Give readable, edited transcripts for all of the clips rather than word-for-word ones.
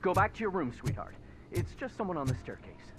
Go back to your room, sweetheart. It's just someone on the staircase.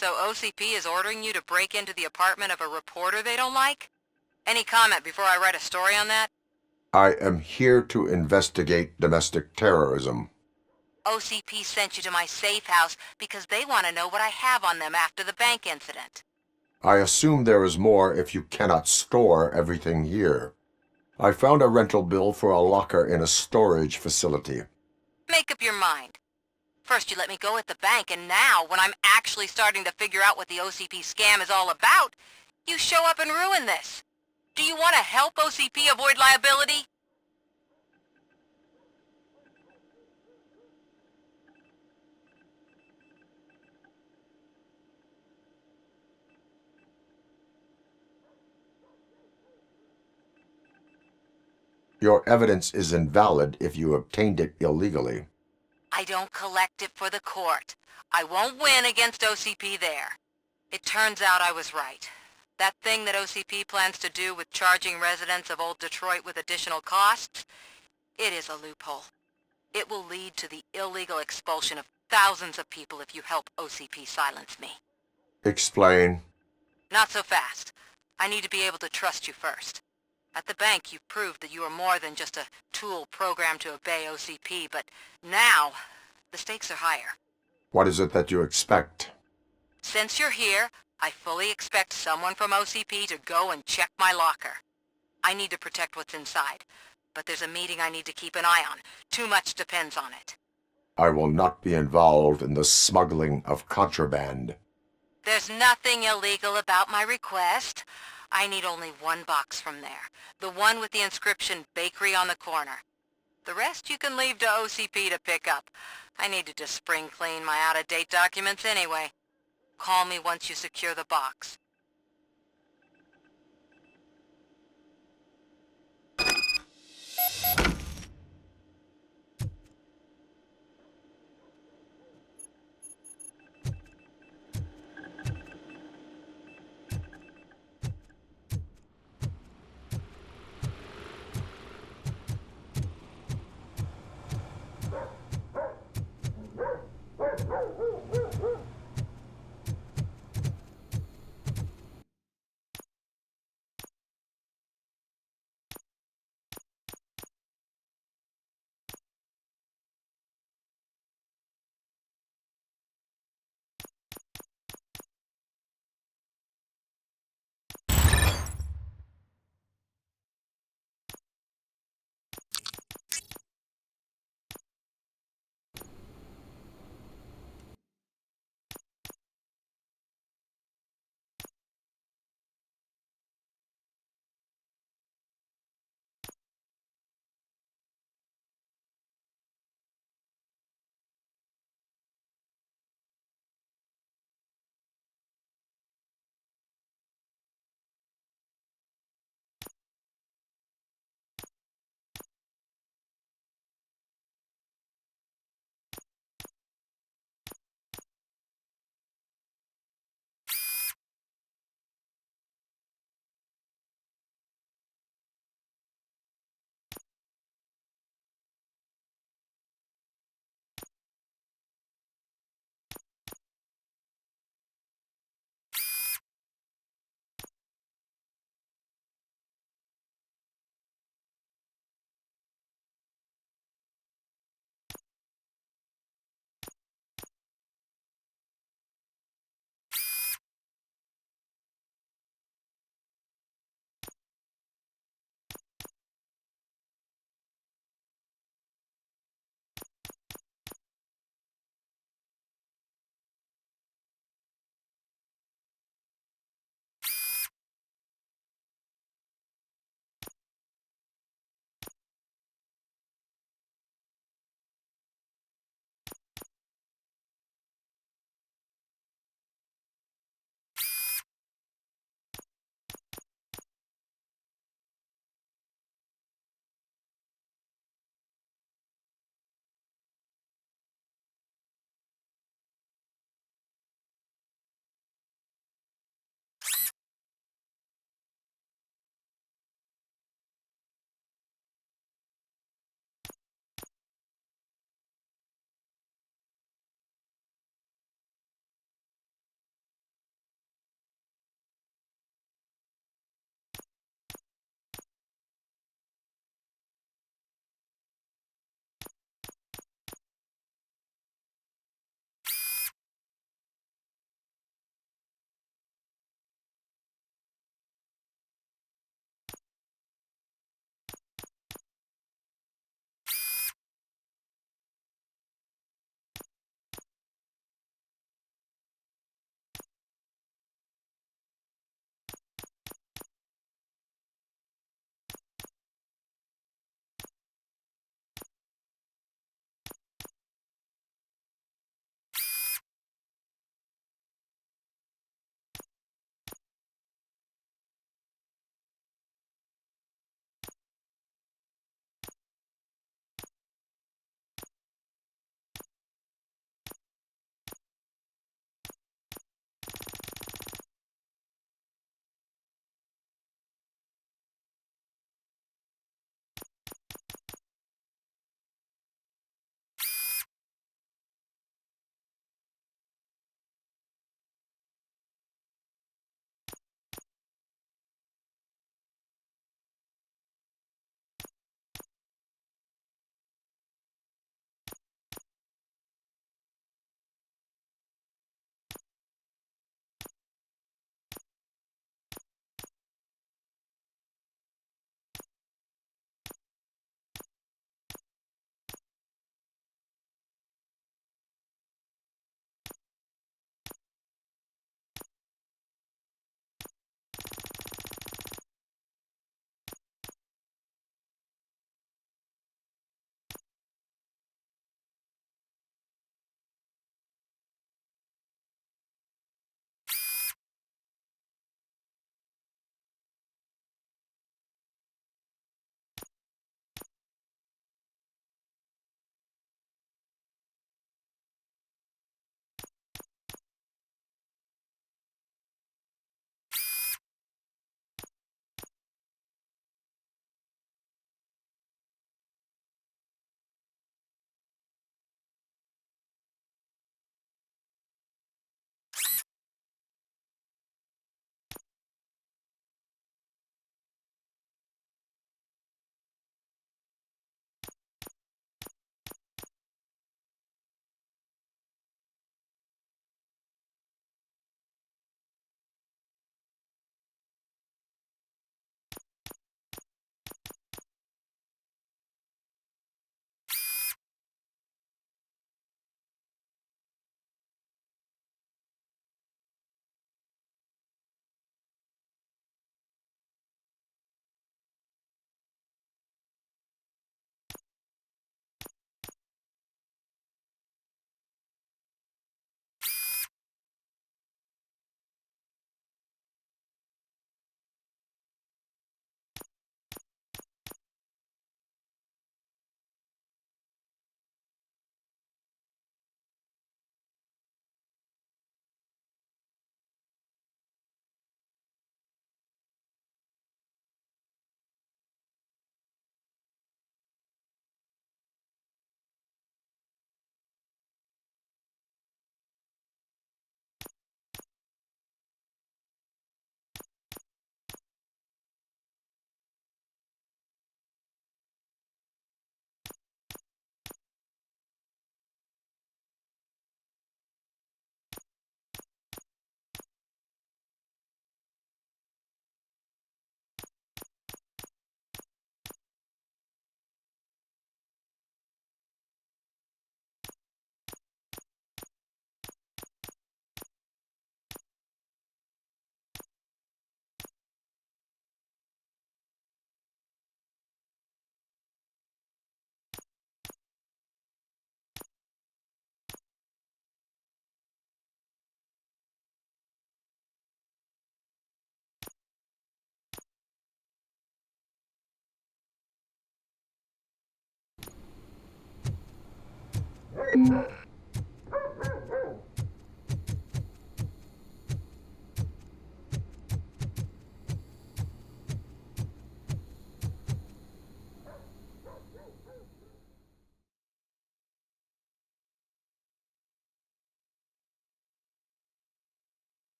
So OCP is ordering you to break into the apartment of a reporter they don't like? Any comment before I write a story on that? I am here to investigate domestic terrorism. OCP sent you to my safe house because they want to know what I have on them after the bank incident. I assume there is more if you cannot store everything here. I found a rental bill for a locker in a storage facility. Make up your mind. First you let me go at the bank, and now, when I'm actually starting to figure out what the OCP scam is all about, you show up and ruin this. Do you want to help OCP avoid liability? Your evidence is invalid if you obtained it illegally. I don't collect it for the court. I won't win against OCP there. It turns out I was right. That thing that OCP plans to do with charging residents of Old Detroit with additional costs, it is a loophole. It will lead to the illegal expulsion of thousands of people if you help OCP silence me. Explain. Not so fast. I need to be able to trust you first. At the bank, you've proved that you are more than just a tool programmed to obey OCP, but now, the stakes are higher. What is it that you expect? Since you're here, I fully expect someone from OCP to go and check my locker. I need to protect what's inside, but there's a meeting I need to keep an eye on. Too much depends on it. I will not be involved in the smuggling of contraband. There's nothing illegal about my request. I need only one box from there. The one with the inscription Bakery on the corner. The rest you can leave to OCP to pick up. I needed to spring clean my out-of-date documents anyway. Call me once you secure the box.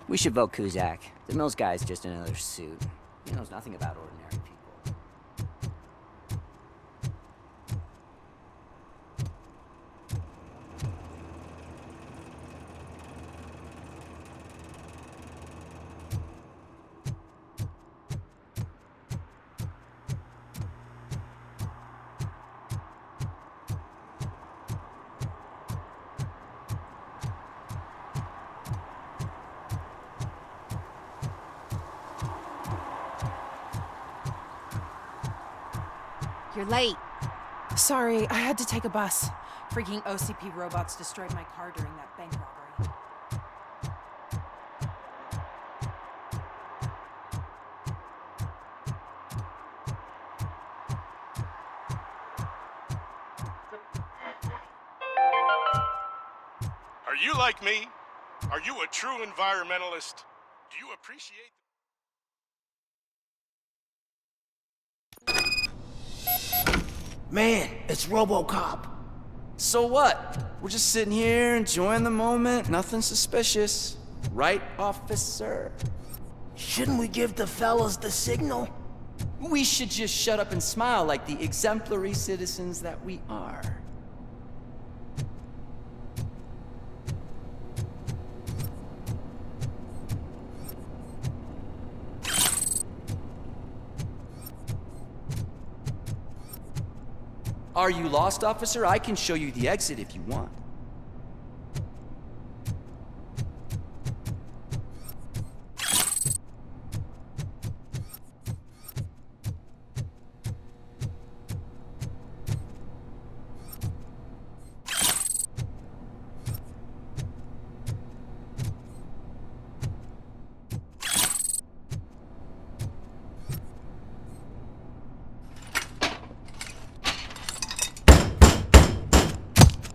We should vote Kuzak. The Mills guy's just another suit. He knows nothing about ordinary people. You're late. Sorry, I had to take a bus. Freaking OCP robots destroyed my car during that bank robbery. Are you like me? Are you a true environmentalist? Do you appreciate... Man, it's RoboCop. So what? We're just sitting here enjoying the moment, nothing suspicious. Right, officer? Shouldn't we give the fellas the signal? We should just shut up and smile like the exemplary citizens that we are. Are you lost, officer? I can show you the exit if you want.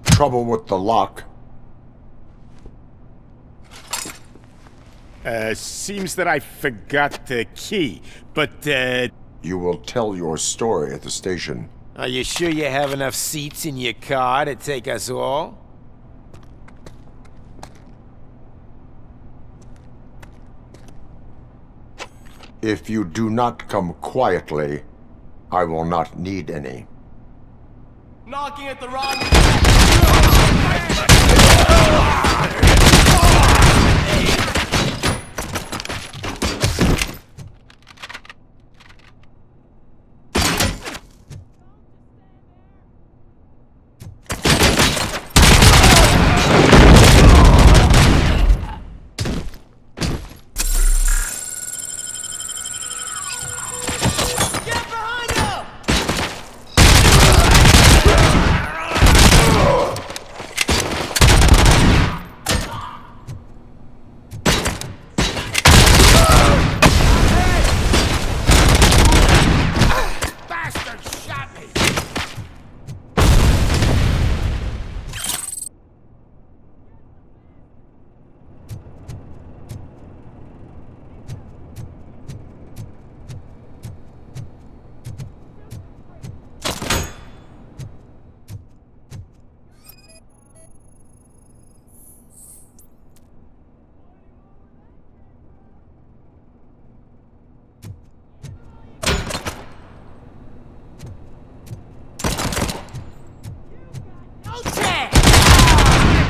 Trouble with the lock. Seems that I forgot the key, but, You will tell your story at the station. Are you sure you have enough seats in your car to take us all? If you do not come quietly, I will not need any. Knocking at the wrong...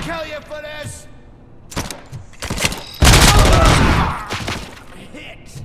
Kill you for this! Hit!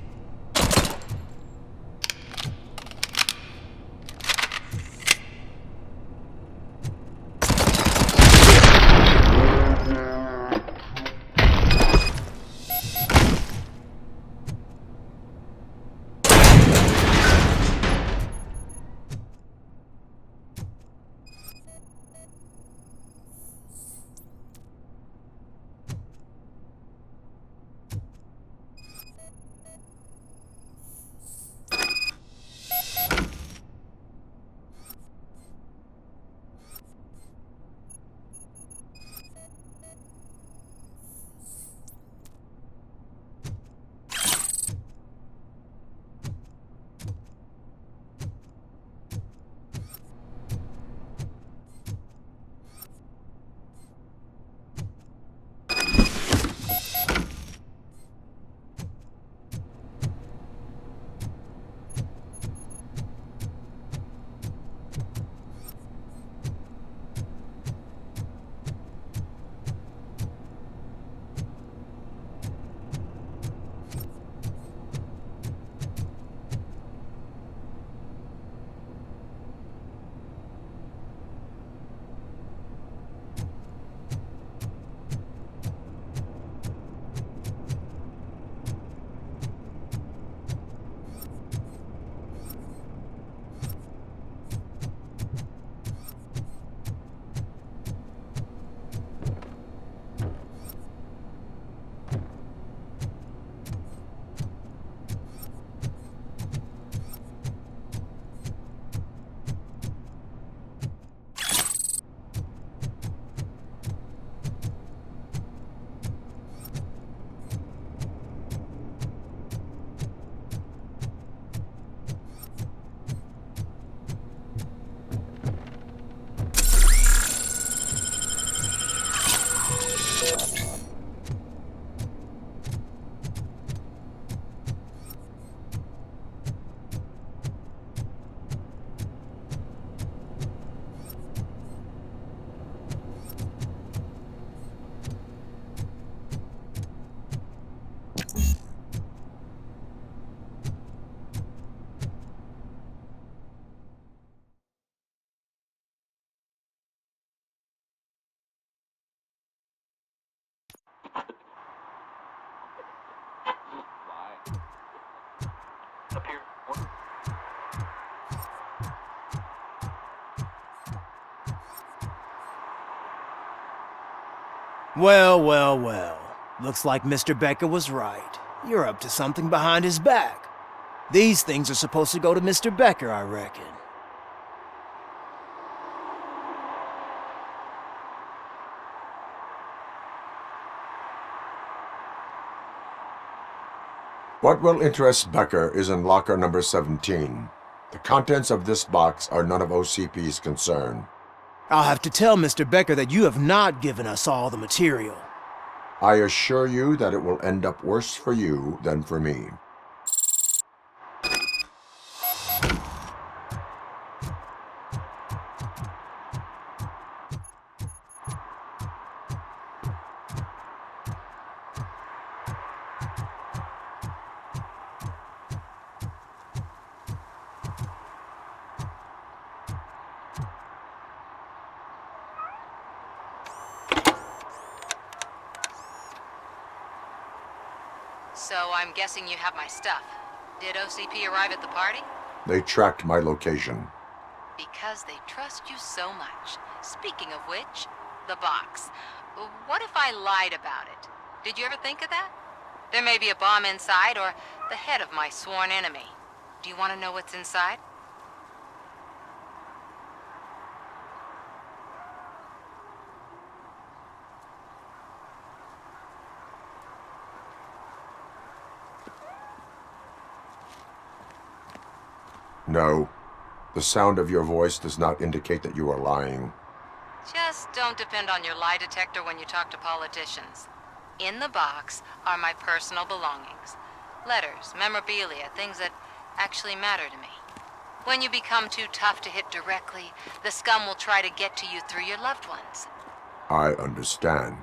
Well, well, well. Looks like Mr. Becker was right. You're up to something behind his back. These things are supposed to go to Mr. Becker, I reckon. What will interest Becker is in locker number 17. The contents of this box are none of OCP's concern. I'll have to tell Mr. Becker that you have not given us all the material. I assure you that it will end up worse for you than for me. So I'm guessing you have my stuff. Did OCP arrive at the party? They tracked my location. Because they trust you so much. Speaking of which, the box. What if I lied about it? Did you ever think of that? There may be a bomb inside or the head of my sworn enemy. Do you want to know what's inside? No. The sound of your voice does not indicate that you are lying. Just don't depend on your lie detector when you talk to politicians. In the box are my personal belongings. Letters, memorabilia, things that actually matter to me. When you become too tough to hit directly, the scum will try to get to you through your loved ones. I understand.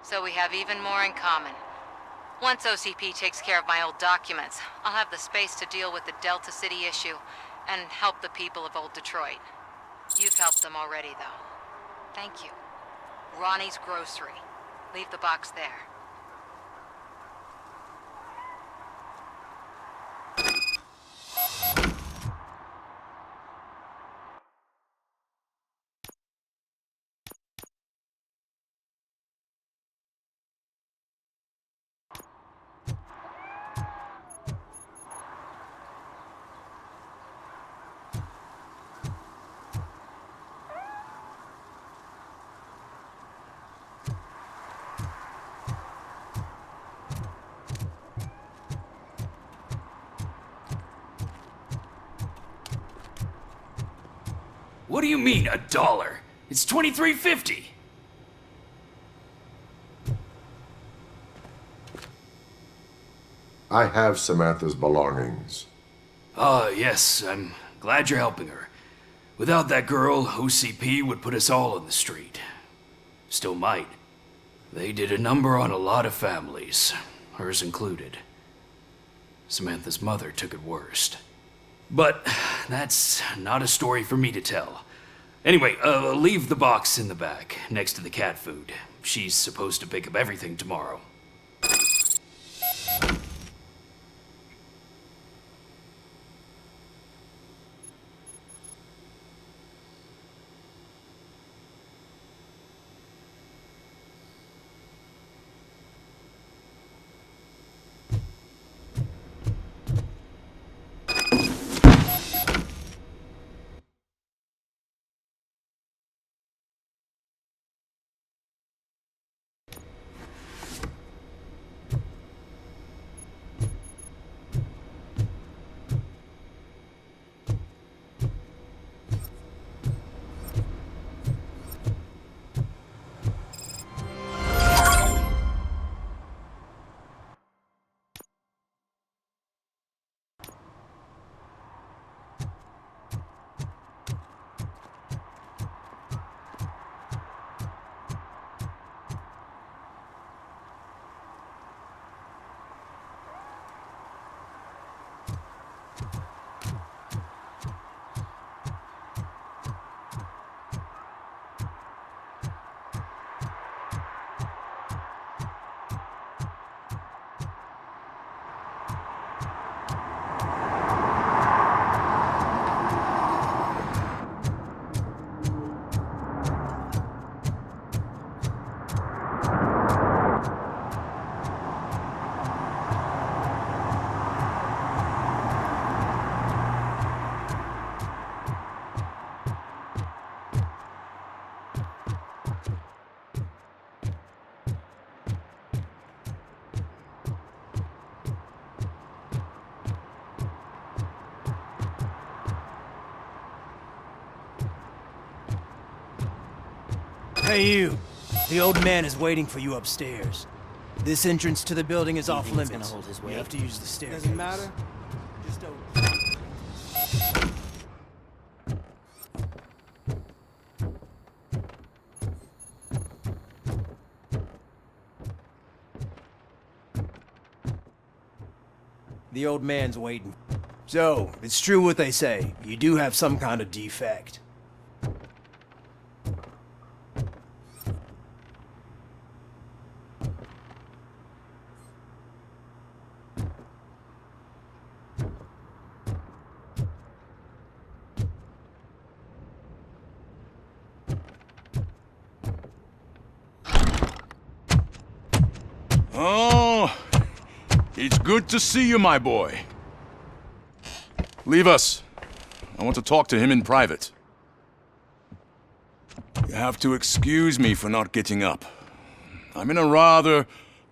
So we have even more in common. Once OCP takes care of my old documents, I'll have the space to deal with the Delta City issue and help the people of Old Detroit. You've helped them already, though. Thank you. Ronnie's Grocery. Leave the box there. What do you mean, $1? It's $23.50. I have Samantha's belongings. Ah, yes, I'm glad you're helping her. Without that girl, OCP would put us all on the street. Still might. They did a number on a lot of families, hers included. Samantha's mother took it worst. But that's not a story for me to tell. Anyway, leave the box in the back, next to the cat food. She's supposed to pick up everything tomorrow. Hey, you. The old man is waiting for you upstairs. This entrance to the building is off limits. Gonna hold his You weight. have to use the stairs. Doesn't matter. Just open. The old man's waiting. So, it's true what they say. You do have some kind of defect. Oh, it's good to see you, my boy. Leave us. I want to talk to him in private. You have to excuse me for not getting up. I'm in a rather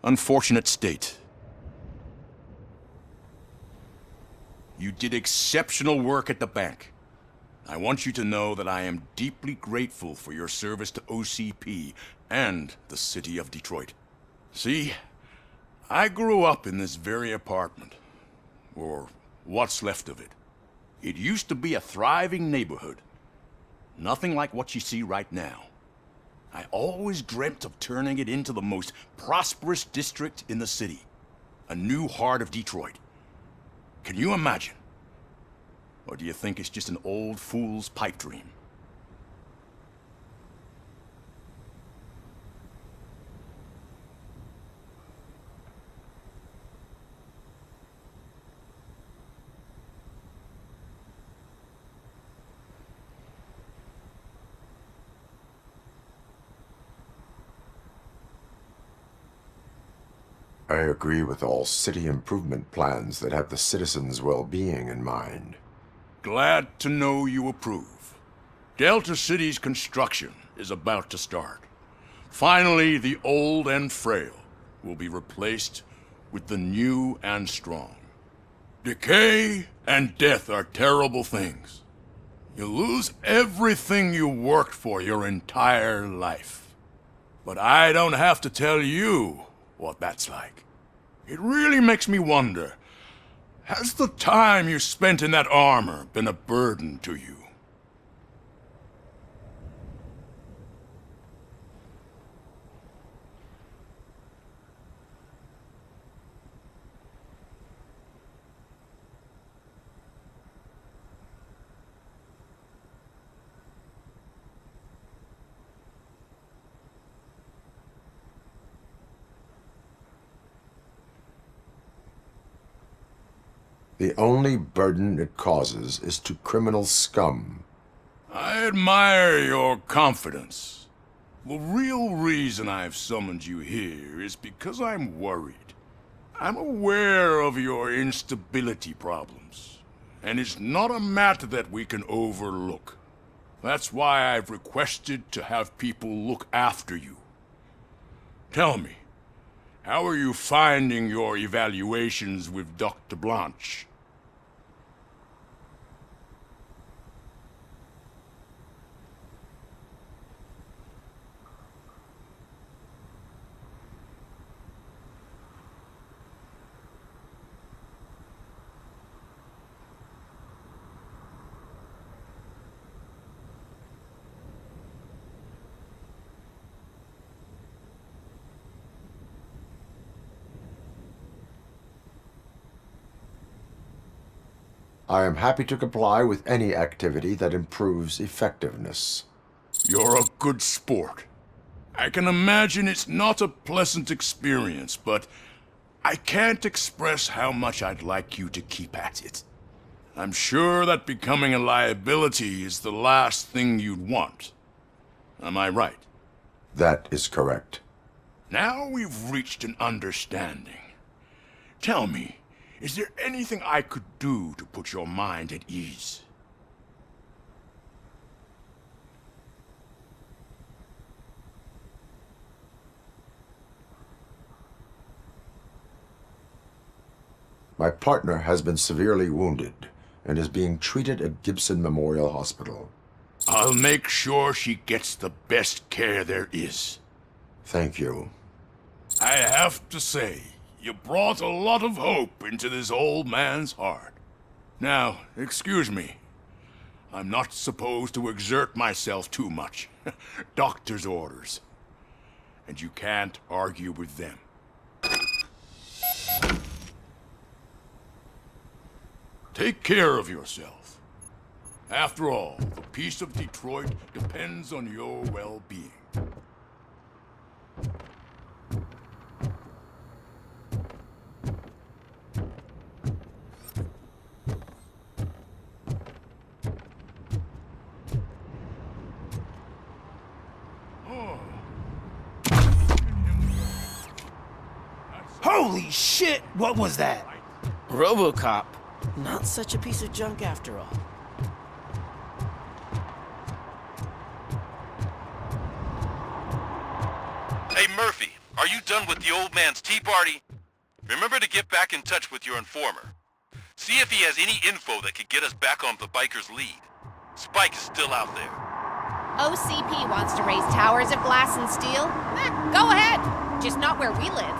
unfortunate state. You did exceptional work at the bank. I want you to know that I am deeply grateful for your service to OCP and the city of Detroit. See, I grew up in this very apartment, or what's left of it. It used to be a thriving neighborhood. Nothing like what you see right now. I always dreamt of turning it into the most prosperous district in the city. A new heart of Detroit. Can you imagine? Or do you think it's just an old fool's pipe dream? I agree with all city improvement plans that have the citizens' well-being in mind. Glad to know you approve. Delta City's construction is about to start. Finally, the old and frail will be replaced with the new and strong. Decay and death are terrible things. You lose everything you worked for your entire life. But I don't have to tell you what that's like. It really makes me wonder, has the time you spent in that armor been a burden to you? The only burden it causes is to criminal scum. I admire your confidence. The real reason I've summoned you here is because I'm worried. I'm aware of your instability problems, and it's not a matter that we can overlook. That's why I've requested to have people look after you. Tell me, how are you finding your evaluations with Dr. Blanche? I am happy to comply with any activity that improves effectiveness. You're a good sport. I can imagine it's not a pleasant experience, but I can't express how much I'd like you to keep at it. I'm sure that becoming a liability is the last thing you'd want. Am I right? That is correct. Now we've reached an understanding. Tell me, is there anything I could do to put your mind at ease? My partner has been severely wounded and is being treated at Gibson Memorial Hospital. I'll make sure she gets the best care there is. Thank you. I have to say, you brought a lot of hope into this old man's heart. Now, excuse me. I'm not supposed to exert myself too much. Doctor's orders. And you can't argue with them. Take care of yourself. After all, the peace of Detroit depends on your well-being. Holy shit! What was that? RoboCop. Not such a piece of junk after all. Hey Murphy, are you done with the old man's tea party? Remember to get back in touch with your informer. See if he has any info that could get us back on the biker's lead. Spike is still out there. OCP wants to raise towers of glass and steel? Go ahead. Just not where we live.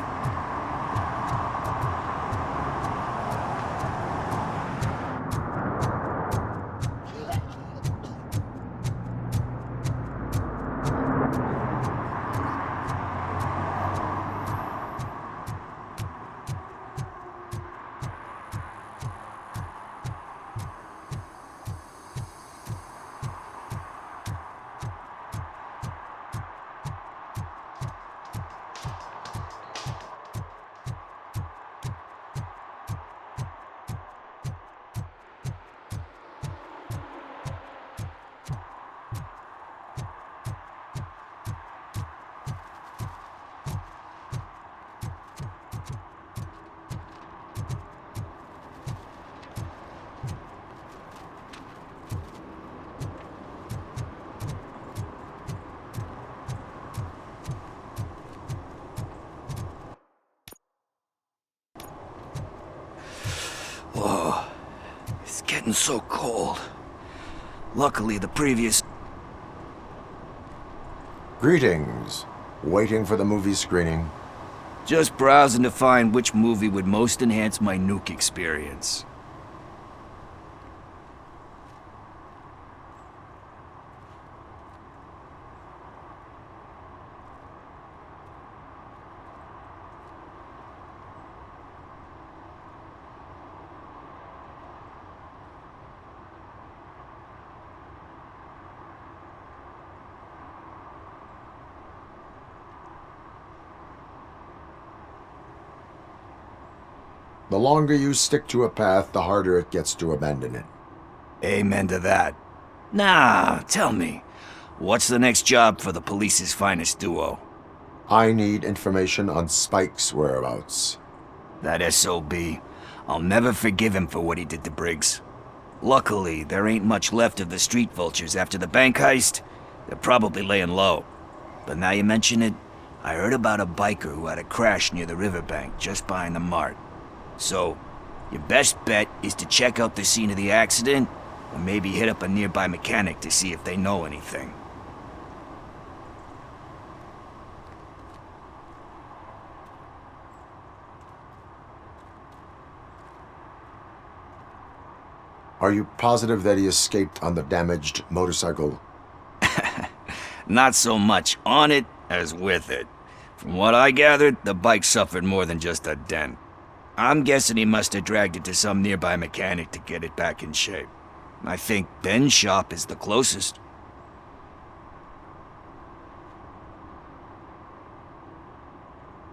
Whoa, it's getting so cold. Luckily, the previous... Greetings. Waiting for the movie screening. Just browsing to find which movie would most enhance my nuke experience. The longer you stick to a path, the harder it gets to abandon it. Amen to that. Now, tell me, what's the next job for the police's finest duo? I need information on Spike's whereabouts. That SOB. I'll never forgive him for what he did to Briggs. Luckily, there ain't much left of the street vultures after the bank heist. They're probably laying low. But now you mention it, I heard about a biker who had a crash near the riverbank just behind the mart. So, your best bet is to check out the scene of the accident, or maybe hit up a nearby mechanic to see if they know anything. Are you positive that he escaped on the damaged motorcycle? Not so much on it as with it. From what I gathered, the bike suffered more than just a dent. I'm guessing he must have dragged it to some nearby mechanic to get it back in shape. I think Ben's shop is the closest.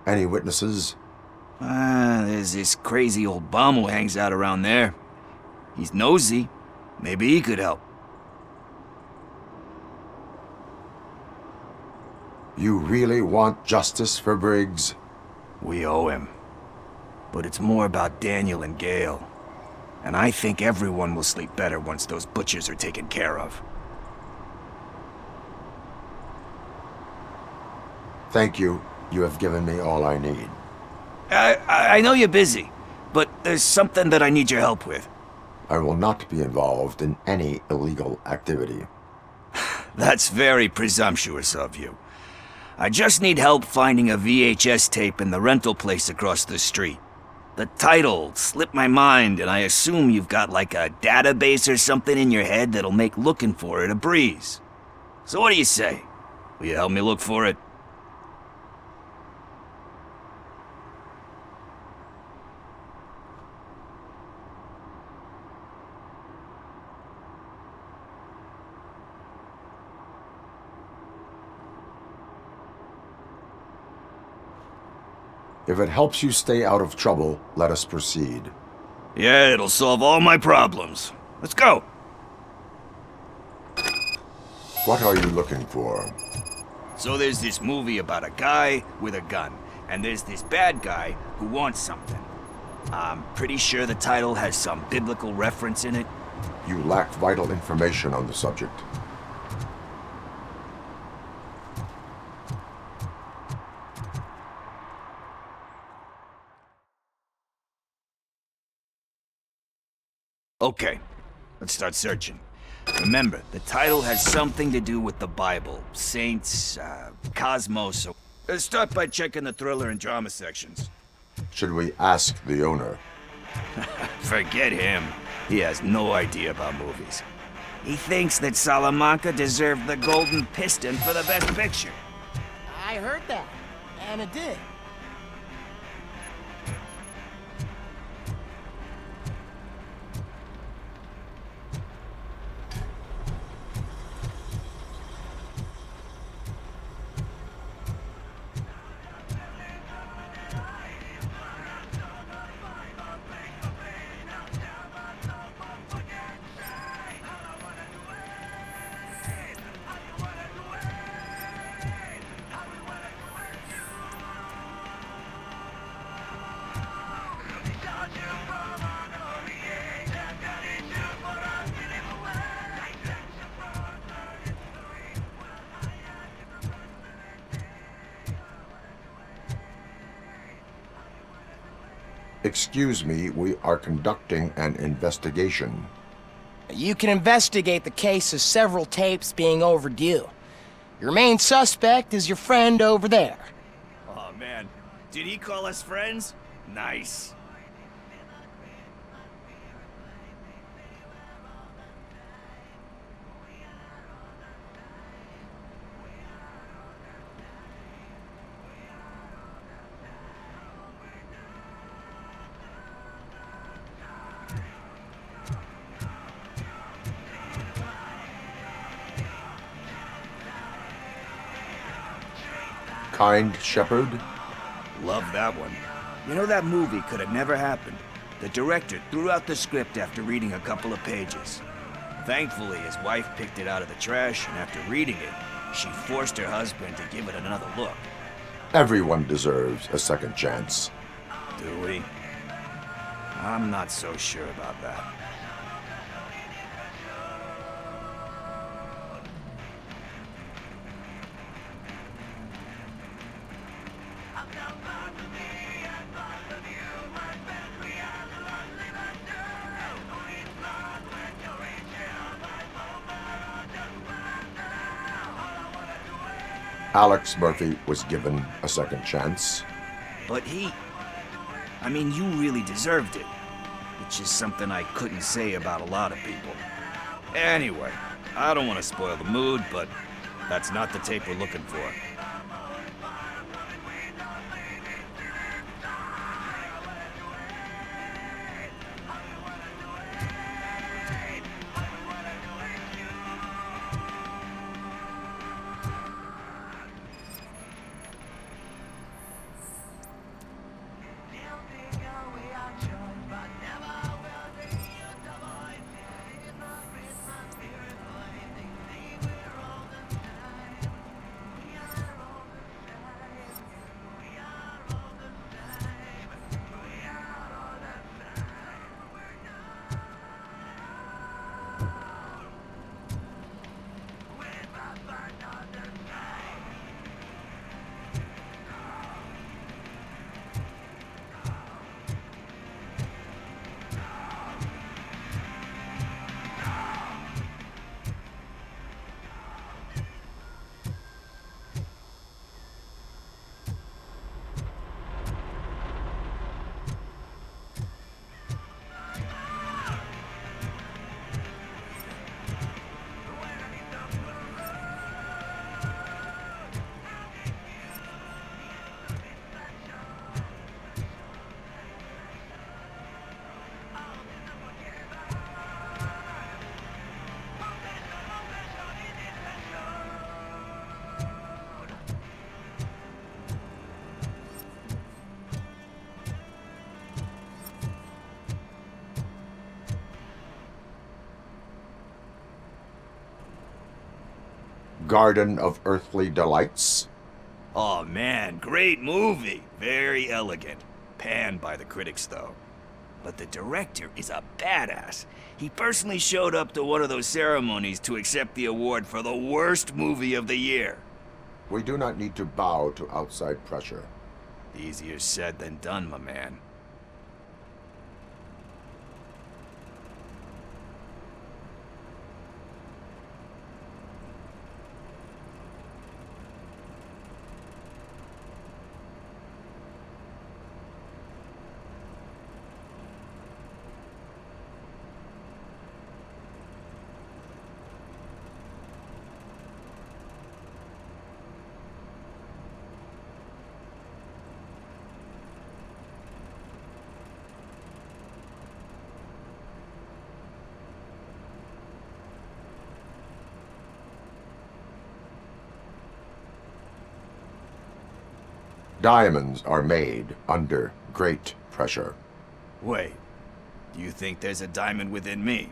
Any witnesses? There's this crazy old bum who hangs out around there. He's nosy. Maybe he could help. You really want justice for Briggs? We owe him. But it's more about Daniel and Gale. And I think everyone will sleep better once those butchers are taken care of. Thank you. You have given me all I need. I know you're busy, but there's something that I need your help with. I will not be involved in any illegal activity. That's very presumptuous of you. I just need help finding a VHS tape in the rental place across the street. The title slipped my mind, and I assume you've got like a database or something in your head that'll make looking for it a breeze. So what do you say? Will you help me look for it? If it helps you stay out of trouble, let us proceed. Yeah, it'll solve all my problems. Let's go! What are you looking for? So there's this movie about a guy with a gun, and there's this bad guy who wants something. I'm pretty sure the title has some biblical reference in it. You lack vital information on the subject. Okay, let's start searching. Remember, the title has something to do with the Bible, saints, cosmos, so... Let's start by checking the thriller and drama sections. Should we ask the owner? Forget him. He has no idea about movies. He thinks that Salamanca deserved the Golden Piston for the Best Picture. I heard that, and it did. Excuse me, we are conducting an investigation. You can investigate the case of several tapes being overdue. Your main suspect is your friend over there. Oh man, did he call us friends? Nice. Kind Shepherd? Love that one. You know, that movie could have never happened. The director threw out the script after reading a couple of pages. Thankfully, his wife picked it out of the trash, and after reading it, she forced her husband to give it another look. Everyone deserves a second chance. Do we? I'm not so sure about that. Alex Murphy was given a second chance. But I mean, you really deserved it. Which is something I couldn't say about a lot of people. Anyway, I don't want to spoil the mood, but that's not the tape we're looking for. Garden of Earthly Delights? Oh man, great movie. Very elegant. Panned by the critics, though. But the director is a badass. He personally showed up to one of those ceremonies to accept the award for the worst movie of the year. We do not need to bow to outside pressure. Easier said than done, my man. Diamonds are made under great pressure. Wait, do you think there's a diamond within me?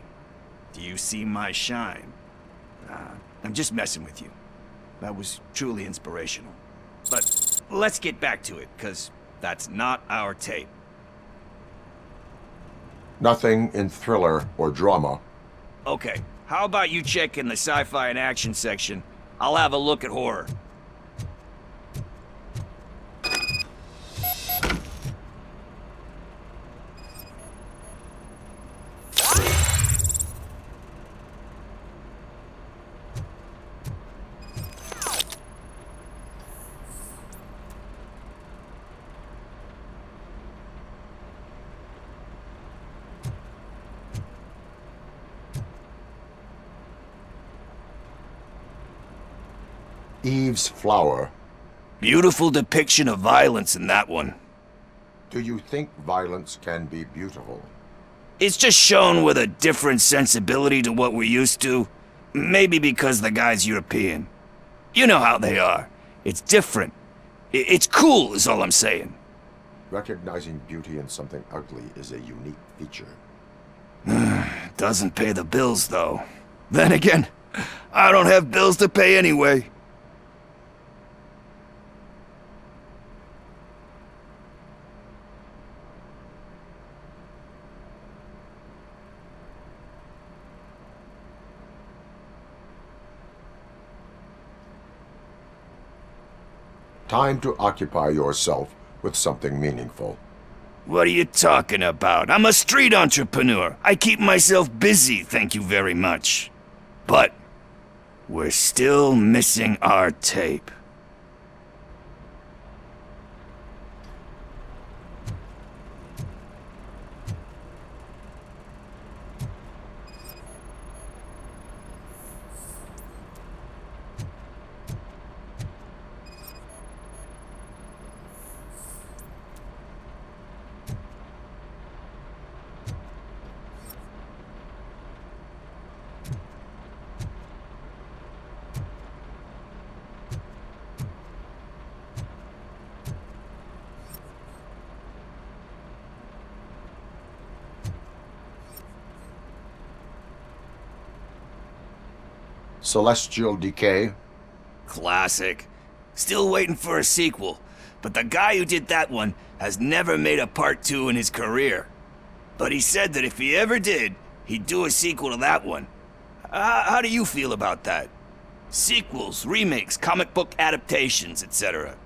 Do you see my shine? I'm just messing with you. That was truly inspirational. But let's get back to it, because that's not our tape. Nothing in thriller or drama. Okay, how about you check in the sci-fi and action section? I'll have a look at horror. Eve's Flower. Beautiful depiction of violence in that one. Do you think violence can be beautiful? It's just shown with a different sensibility to what we're used to. Maybe because the guy's European. You know how they are. It's different. It's cool is all I'm saying. Recognizing beauty in something ugly is a unique feature. Doesn't pay the bills, though. Then again, I don't have bills to pay anyway. Time to occupy yourself with something meaningful. What are you talking about? I'm a street entrepreneur. I keep myself busy, thank you very much. But we're still missing our tape. Celestial Decay? Classic. Still waiting for a sequel, but the guy who did that one has never made a part 2 in his career. But he said that if he ever did, he'd do a sequel to that one. How do you feel about that? Sequels, remakes, comic book adaptations, etc.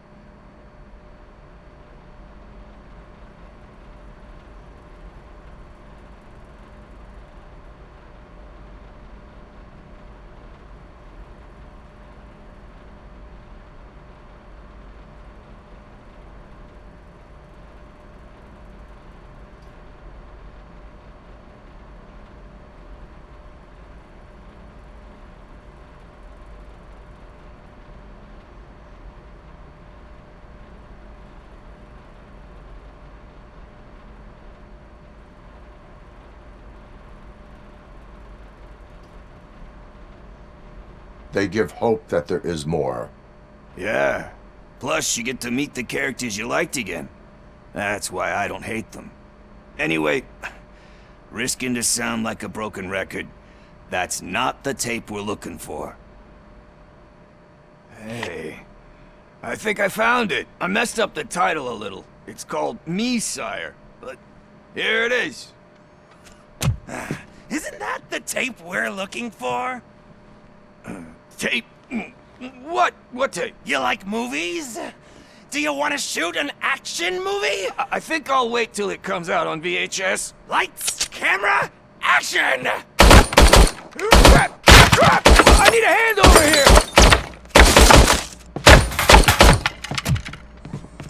They give hope that there is more. Yeah. Plus, you get to meet the characters you liked again. That's why I don't hate them. Anyway, risking to sound like a broken record, that's not the tape we're looking for. Hey, I think I found it. I messed up the title a little. It's called Me, Sire, but here it is. Isn't that the tape we're looking for? Tape? What? What tape? You like movies? Do you want to shoot an action movie? I think I'll wait till it comes out on VHS. Lights, camera, action! Crap! Crap! I need a hand over here!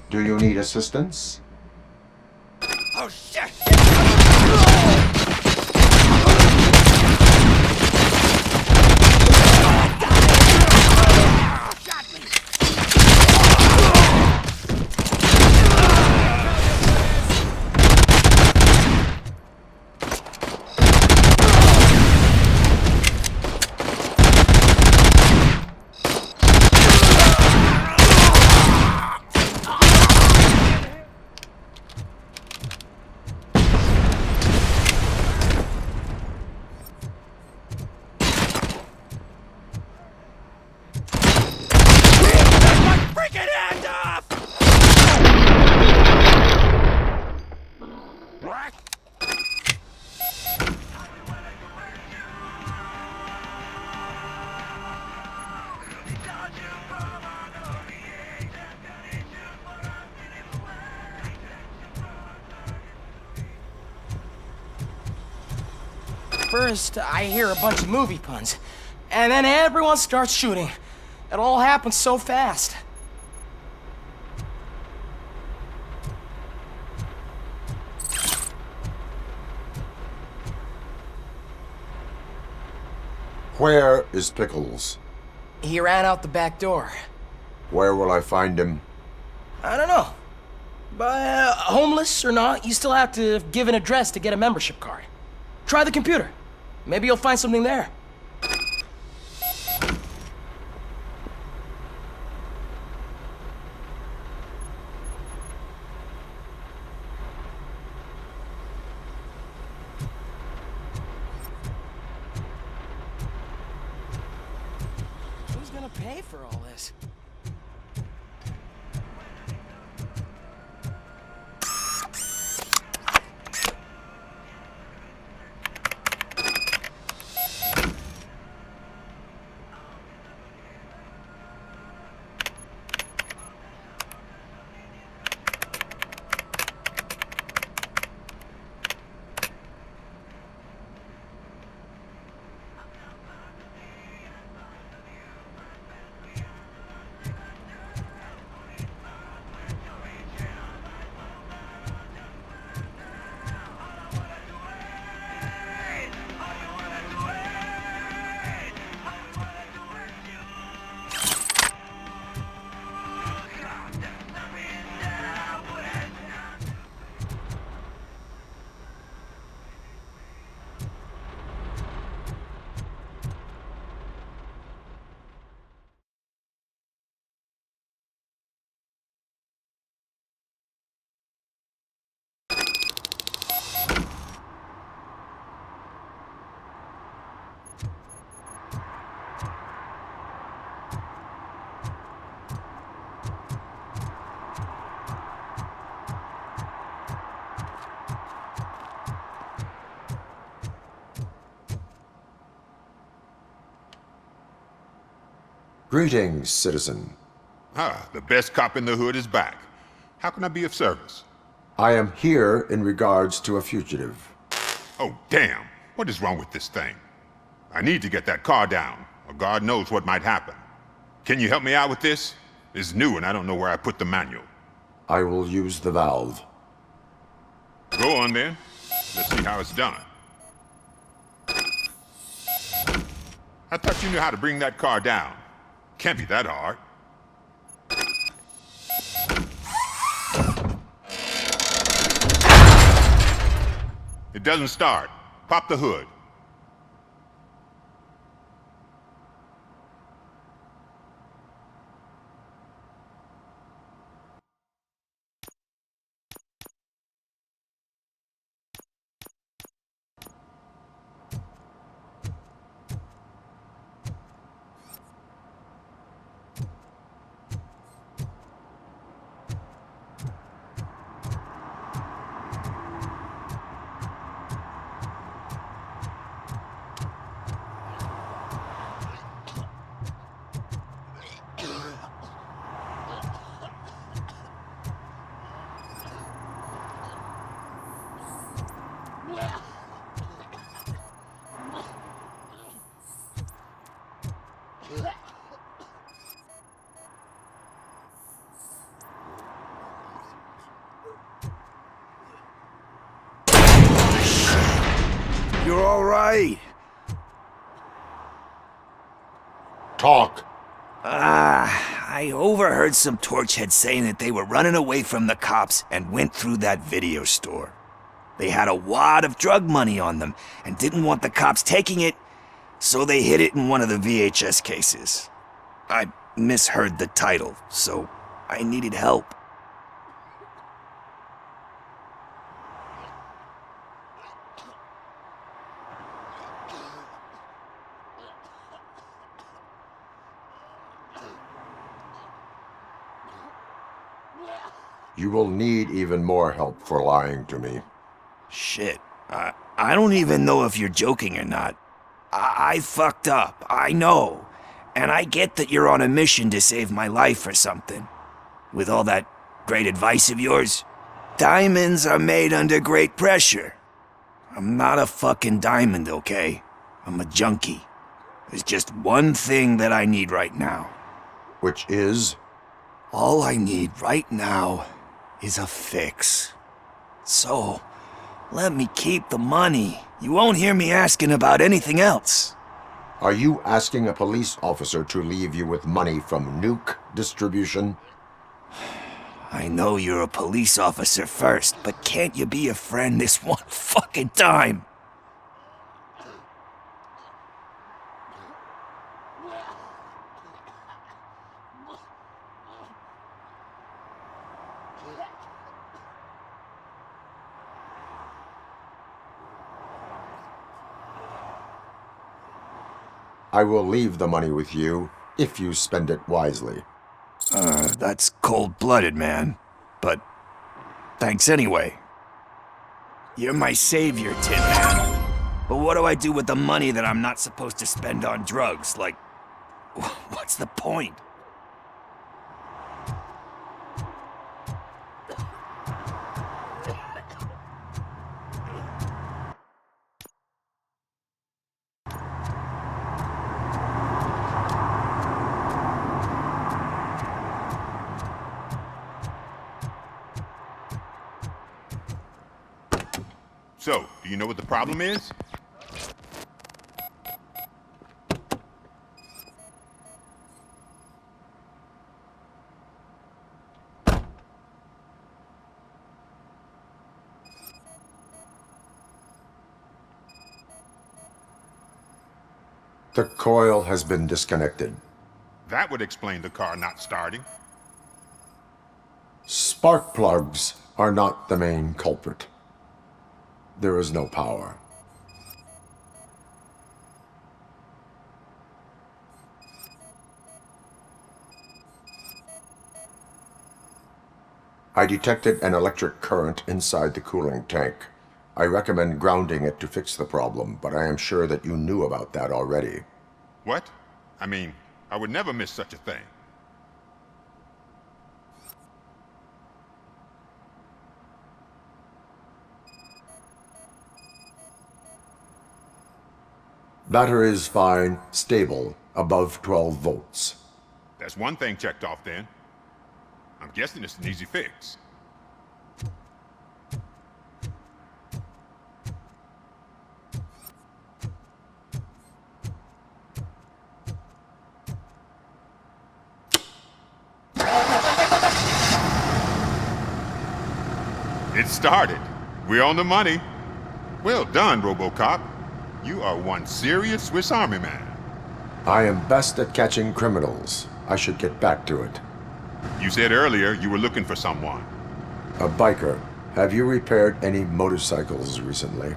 Do you need assistance? Oh, shit! First, I hear a bunch of movie puns, and then everyone starts shooting. It all happens so fast. Where is Pickles? He ran out the back door. Where will I find him? I don't know. But homeless or not, you still have to give an address to get a membership card. Try the computer. Maybe you'll find something there. Who's gonna pay for all this? Greetings, citizen. Ah, the best cop in the hood is back. How can I be of service? I am here in regards to a fugitive. Oh, damn. What is wrong with this thing? I need to get that car down, or God knows what might happen. Can you help me out with this? It's new and I don't know where I put the manual. I will use the valve. Go on then. Let's see how it's done. I thought you knew how to bring that car down. Can't be that hard. It doesn't start. Pop the hood. You're all right. Talk. I overheard some torchheads saying that they were running away from the cops and went through that video store. They had a wad of drug money on them and didn't want the cops taking it, so they hid it in one of the VHS cases. I misheard the title, so I needed help. You will need even more help for lying to me. Shit. I don't even know if you're joking or not. I fucked up, I know. And I get that you're on a mission to save my life or something. With all that great advice of yours, diamonds are made under great pressure. I'm not a fucking diamond, okay? I'm a junkie. There's just one thing that I need right now. Which is? All I need right now is a fix. So, let me keep the money. You won't hear me asking about anything else. Are you asking a police officer to leave you with money from nuke distribution? I know you're a police officer first, but can't you be a friend this one fucking time? I will leave the money with you if you spend it wisely. That's cold-blooded, man. But thanks anyway. You're my savior, Tin Man. But what do I do with the money that I'm not supposed to spend on drugs? Like, what's the point? So, do you know what the problem is? The coil has been disconnected. That would explain the car not starting. Spark plugs are not the main culprit. There is no power. I detected an electric current inside the cooling tank. I recommend grounding it to fix the problem, but I am sure that you knew about that already. What? I mean, I would never miss such a thing. Battery is fine, stable, above 12 volts. That's one thing checked off then. I'm guessing it's an easy fix. It started. We're on the money. Well done, RoboCop. You are one serious Swiss Army man. I am best at catching criminals. I should get back to it. You said earlier you were looking for someone. A biker. Have you repaired any motorcycles recently?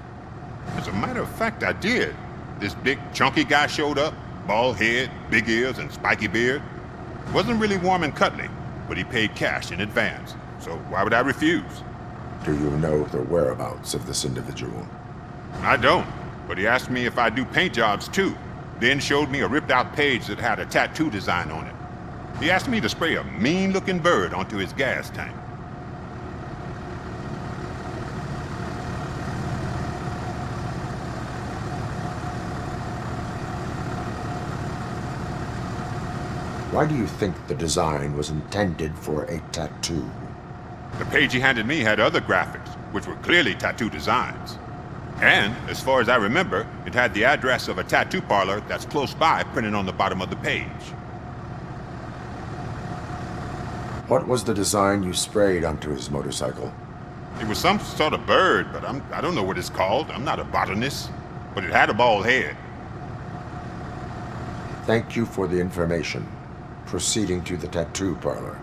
As a matter of fact, I did. This big, chunky guy showed up. Bald head, big ears, and spiky beard. Wasn't really warm and cuddly, but he paid cash in advance. So why would I refuse? Do you know the whereabouts of this individual? I don't. But he asked me if I do paint jobs too, then showed me a ripped-out page that had a tattoo design on it. He asked me to spray a mean-looking bird onto his gas tank. Why do you think the design was intended for a tattoo? The page he handed me had other graphics, which were clearly tattoo designs. And, as far as I remember, it had the address of a tattoo parlor that's close by printed on the bottom of the page. What was the design you sprayed onto his motorcycle? It was some sort of bird, but I don't know what it's called. I'm not a botanist. But it had a bald head. Thank you for the information. Proceeding to the tattoo parlor.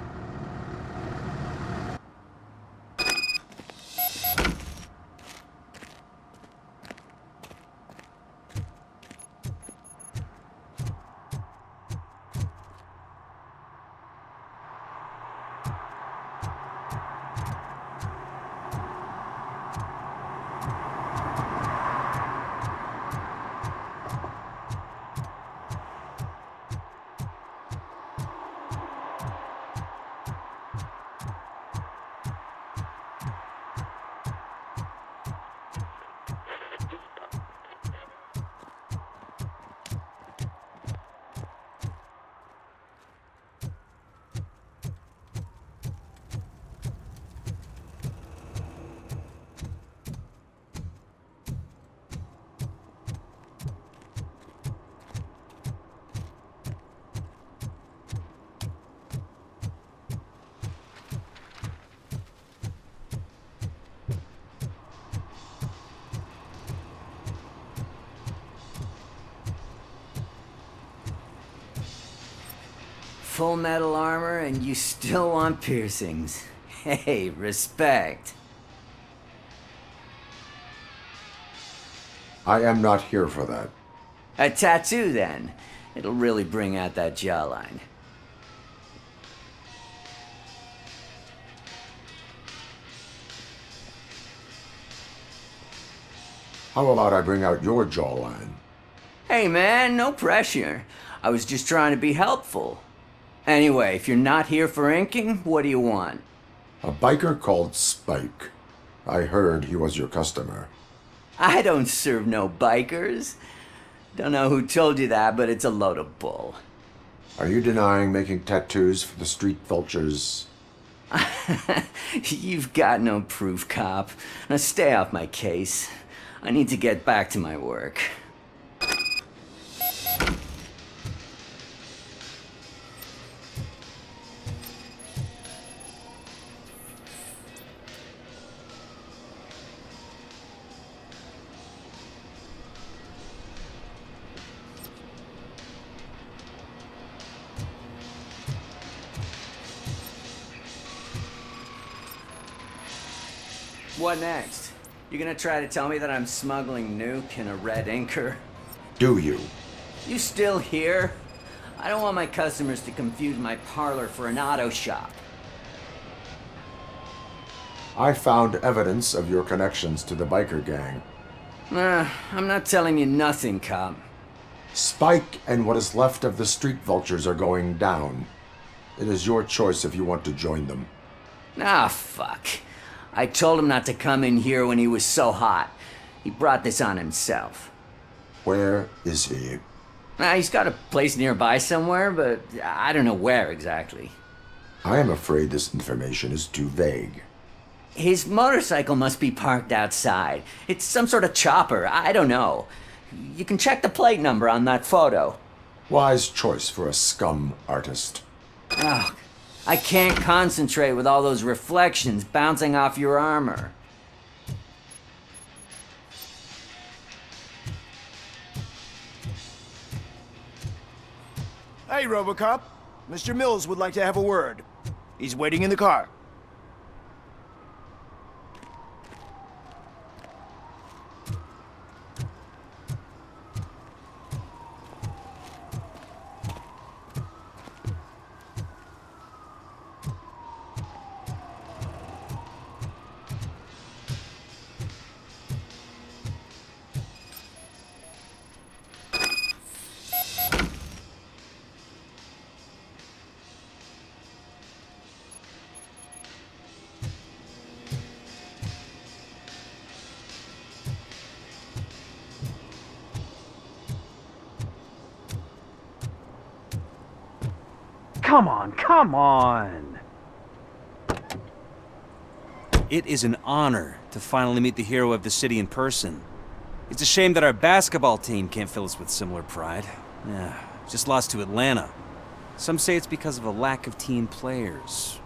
Full metal armor and you still want piercings. Hey, respect. I am not here for that. A tattoo, then. It'll really bring out that jawline. How about I bring out your jawline? Hey, man, no pressure. I was just trying to be helpful. Anyway, if you're not here for inking, what do you want? A biker called Spike. I heard he was your customer. I don't serve no bikers. Don't know who told you that, but it's a load of bull. Are you denying making tattoos for the street vultures? You've got no proof, cop. Now stay off my case. I need to get back to my work. What next? You gonna try to tell me that I'm smuggling nuke in a red inker? Do you? You still here? I don't want my customers to confuse my parlor for an auto shop. I found evidence of your connections to the biker gang. I'm not telling you nothing, cop. Spike and what is left of the street vultures are going down. It is your choice if you want to join them. Ah, fuck. I told him not to come in here when he was so hot. He brought this on himself. Where is he? He's got a place nearby somewhere, but I don't know where exactly. I am afraid this information is too vague. His motorcycle must be parked outside. It's some sort of chopper. I don't know. You can check the plate number on that photo. Wise choice for a scum artist. Ugh. I can't concentrate with all those reflections bouncing off your armor. Hey, RoboCop. Mr. Mills would like to have a word. He's waiting in the car. Come on, come on! It is an honor to finally meet the hero of the city in person. It's a shame that our basketball team can't fill us with similar pride. Yeah, just lost to Atlanta. Some say it's because of a lack of team players.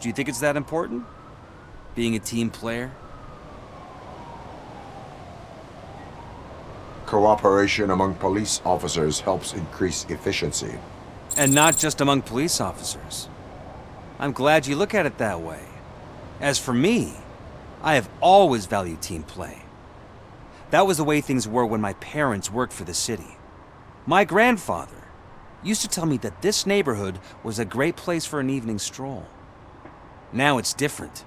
Do you think it's that important? Being a team player? Cooperation among police officers helps increase efficiency. And not just among police officers. I'm glad you look at it that way. As for me, I have always valued team play. That was the way things were when my parents worked for the city. My grandfather used to tell me that this neighborhood was a great place for an evening stroll. Now it's different.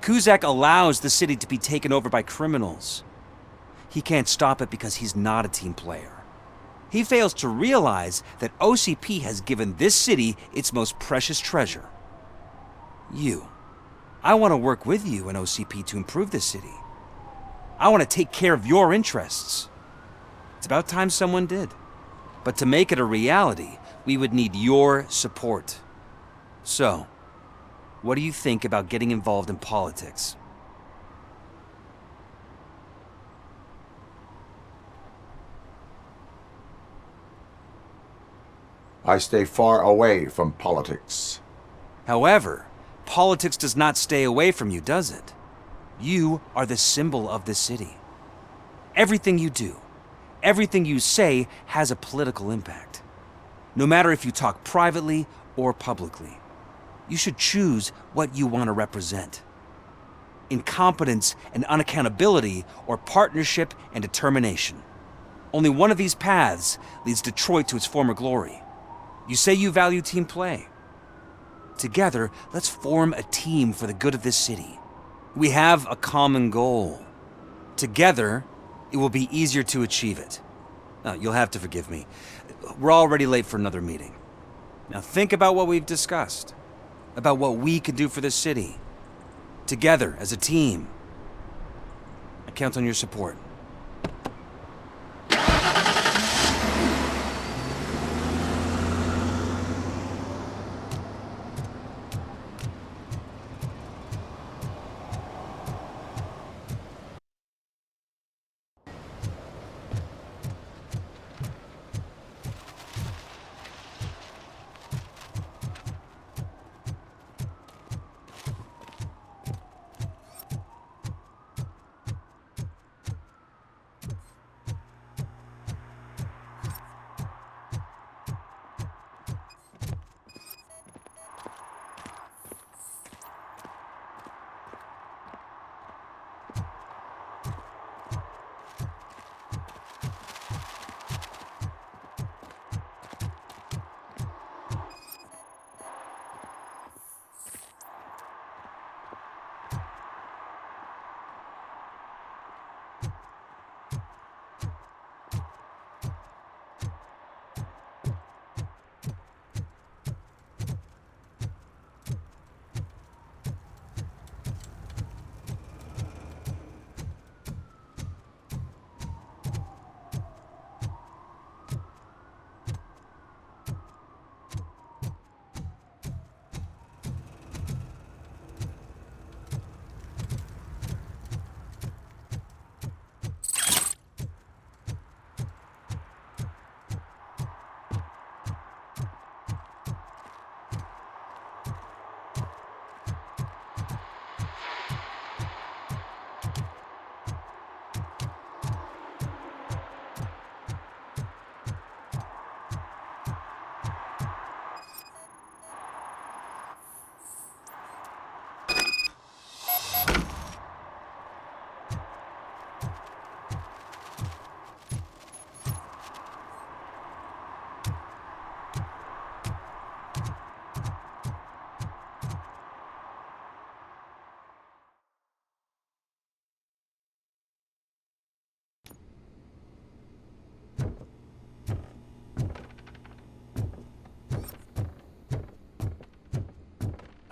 Cusack allows the city to be taken over by criminals. He can't stop it because he's not a team player. He fails to realize that OCP has given this city its most precious treasure. You. I want to work with you and OCP to improve this city. I want to take care of your interests. It's about time someone did. But to make it a reality, we would need your support. So, what do you think about getting involved in politics? I stay far away from politics. However, politics does not stay away from you, does it? You are the symbol of the city. Everything you do, everything you say has a political impact. No matter if you talk privately or publicly, you should choose what you want to represent. Incompetence and unaccountability, or partnership and determination. Only one of these paths leads Detroit to its former glory. You say you value team play. Together, let's form a team for the good of this city. We have a common goal. Together, it will be easier to achieve it. Now, you'll have to forgive me. We're already late for another meeting. Now think about what we've discussed. About what we can do for this city. Together, as a team. I count on your support.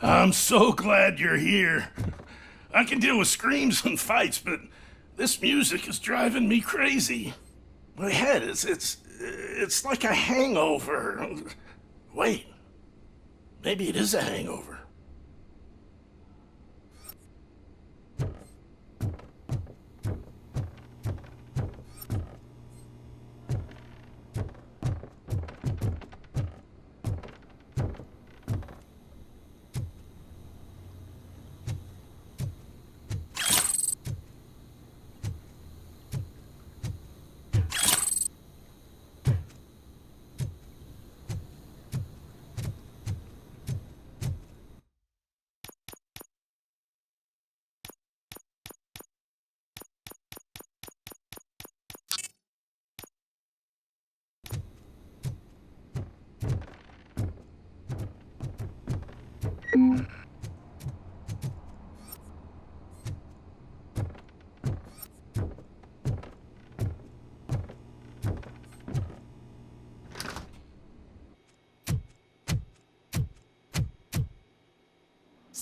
I'm so glad you're here. I can deal with screams and fights, but this music is driving me crazy. My head it's like a hangover. Wait, maybe it is a hangover.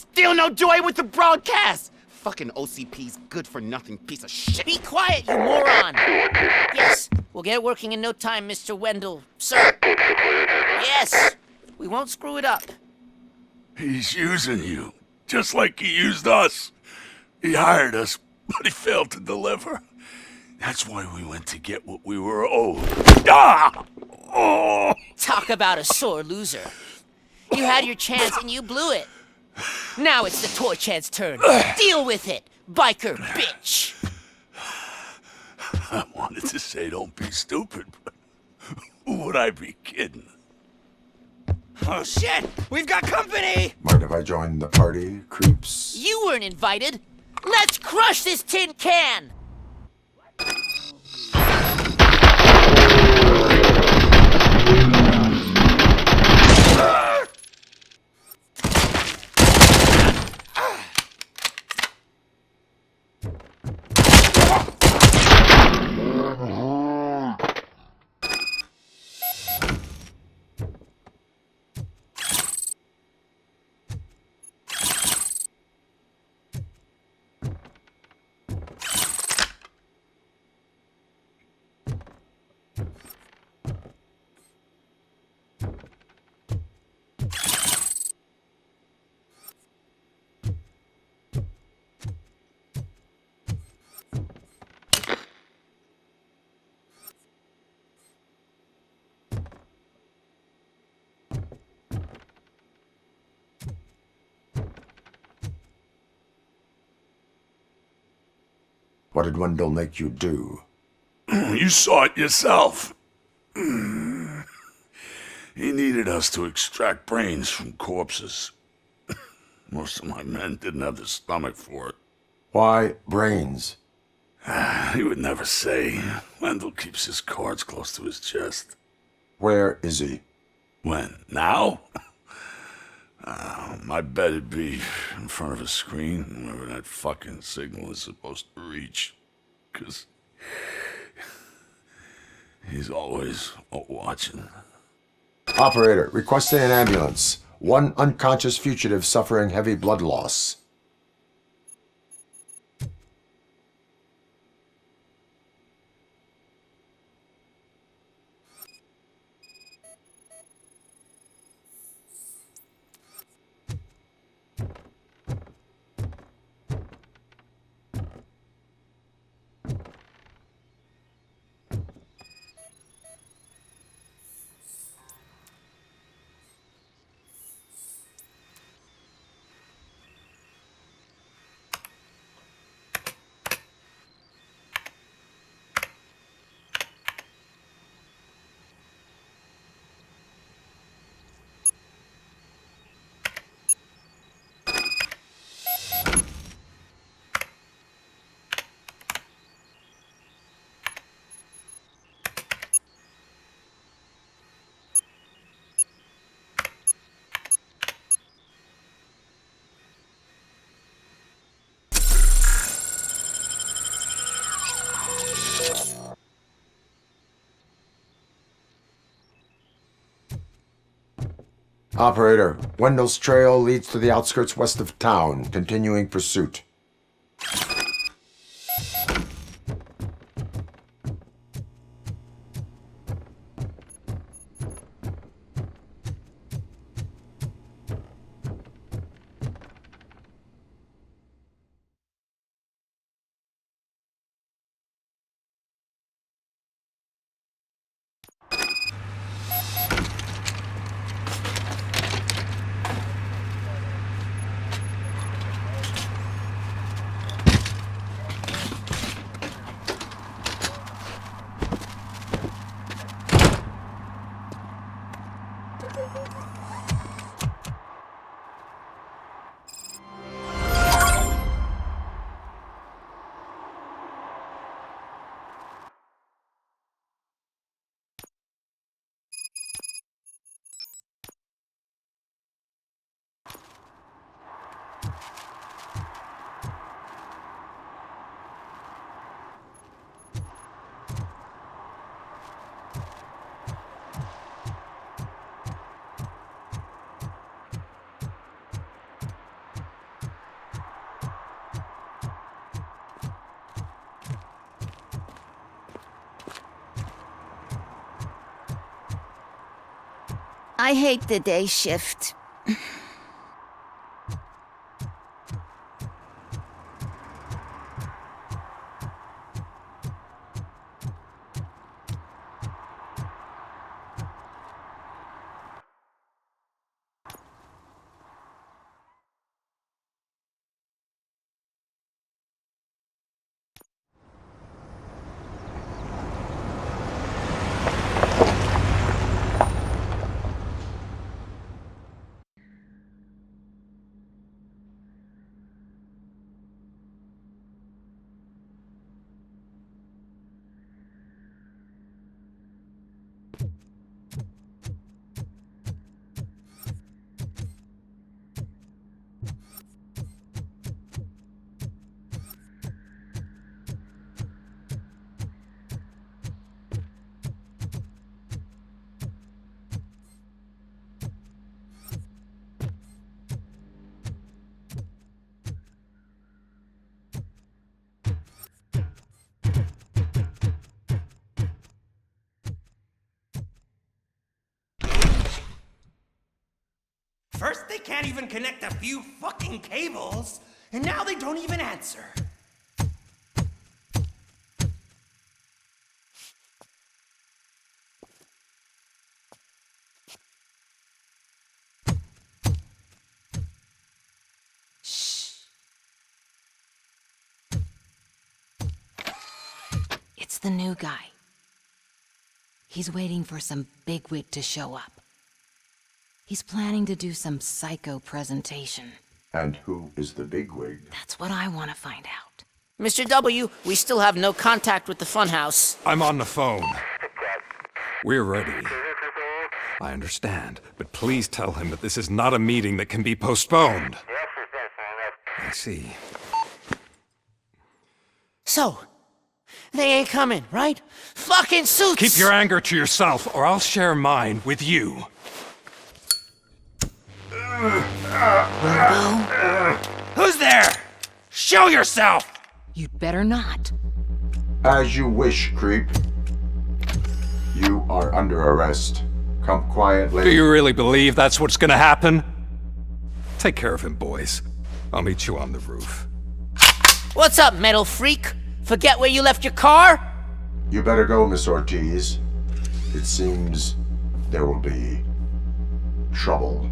Still no joy with the broadcast! Fucking OCP's good-for-nothing piece of shit. Be quiet, you moron! Yes, we'll get working in no time, Mr. Wendell. Sir. Yes, we won't screw it up. He's using you, just like he used us. He hired us, but he failed to deliver. That's why we went to get what we were owed. Ah! Oh! Talk about a sore loser. You had your chance and you blew it. Now it's the toy chance turn. Deal with it, biker bitch. I wanted to say don't be stupid, but who would I be kidding? Oh shit! We've got company! Mind if I join the party, creeps? You weren't invited. Let's crush this tin can! What did Wendell make you do? You saw it yourself. He needed us to extract brains from corpses. Most of my men didn't have the stomach for it. Why brains? He would never say. Wendell keeps his cards close to his chest. Where is he? When? Now? My bet it'd be in front of a screen, wherever that fucking signal is supposed to reach. 'Cause he's always watching. Operator, requesting an ambulance. One unconscious fugitive suffering heavy blood loss. Operator, Wendell's trail leads to the outskirts west of town, continuing pursuit. I hate the day shift. First, they can't even connect a few fucking cables, and now they don't even answer. It's the new guy. He's waiting for some bigwig to show up. He's planning to do some psycho presentation. And who is the bigwig? That's what I want to find out. Mr. W, we still have no contact with the funhouse. I'm on the phone. We're ready. I understand, but please tell him that this is not a meeting that can be postponed. I see. So, they ain't coming, right? Fucking suits! Keep your anger to yourself, or I'll share mine with you. Robo? Who's there? Show yourself! You'd better not. As you wish, creep. You are under arrest. Come quietly. Do you really believe that's what's gonna happen? Take care of him, boys. I'll meet you on the roof. What's up, metal freak? Forget where you left your car? You better go, Miss Ortiz. It seems there will be trouble.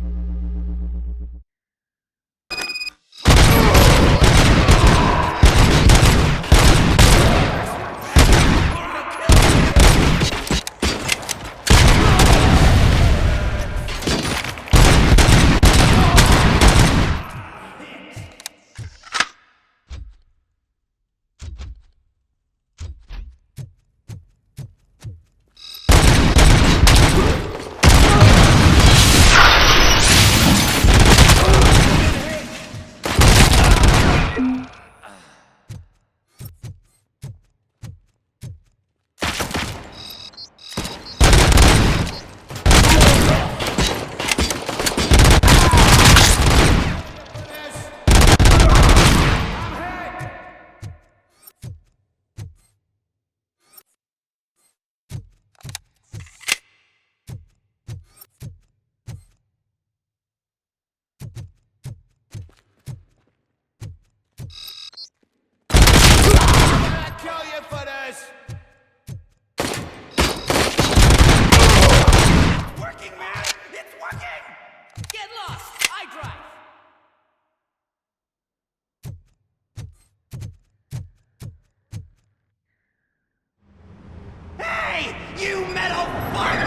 You metal fuck!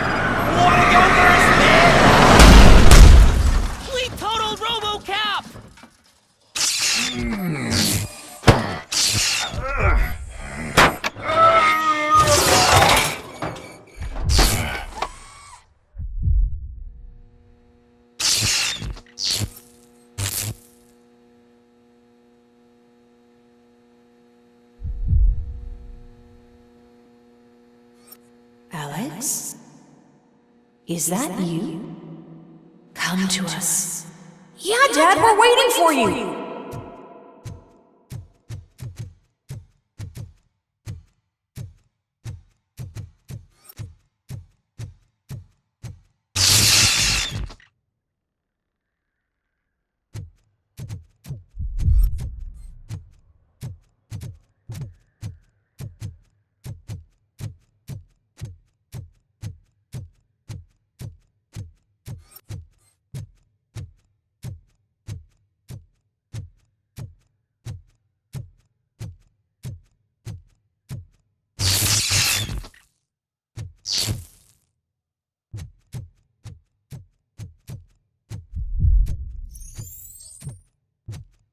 Wanna go first, man? We totaled RoboCop! Alex? Is that you? Come to us. Yeah, Dad, we're waiting for you!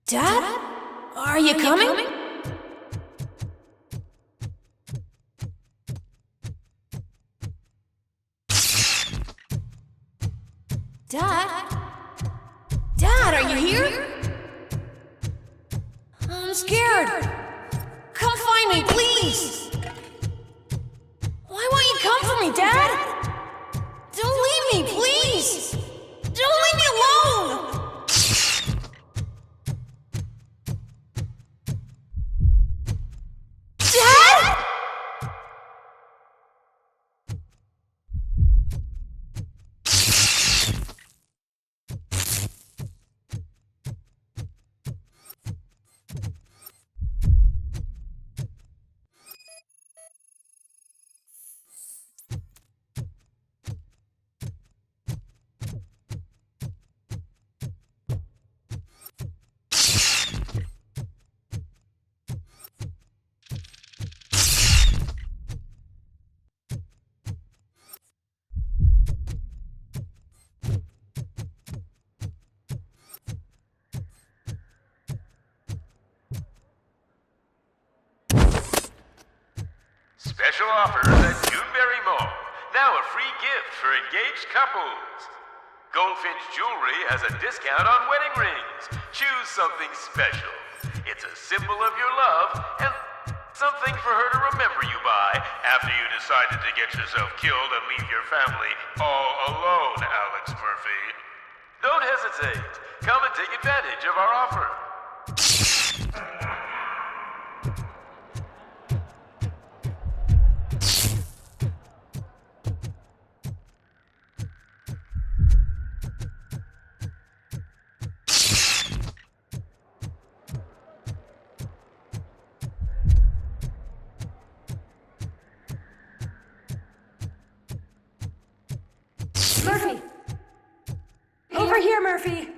Dad? Are you coming? Dad? Dad, are you here? I'm scared. Come find me, please. Why won't you come for me, Dad? Don't leave me, please. Don't leave me alone. Dad? Special offers at Juneberry Mall. Now a free gift for engaged couples. Goldfinch Jewelry has a discount on wedding rings. Choose something special. It's a symbol of your love and something for her to remember you by after you decided to get yourself killed and leave your family all alone, Alex Murphy. Don't hesitate. Come and take advantage of our offer. Murphy! Over here, Murphy!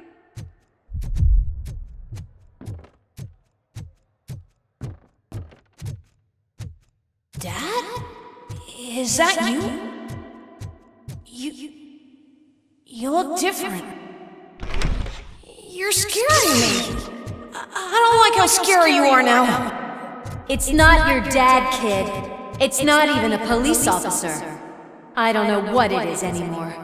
Dad? Is that you? You look different. You're scaring me. I don't like how scary you are now. It's not your dad, kid. It's not even a police officer. I don't know what it is anymore.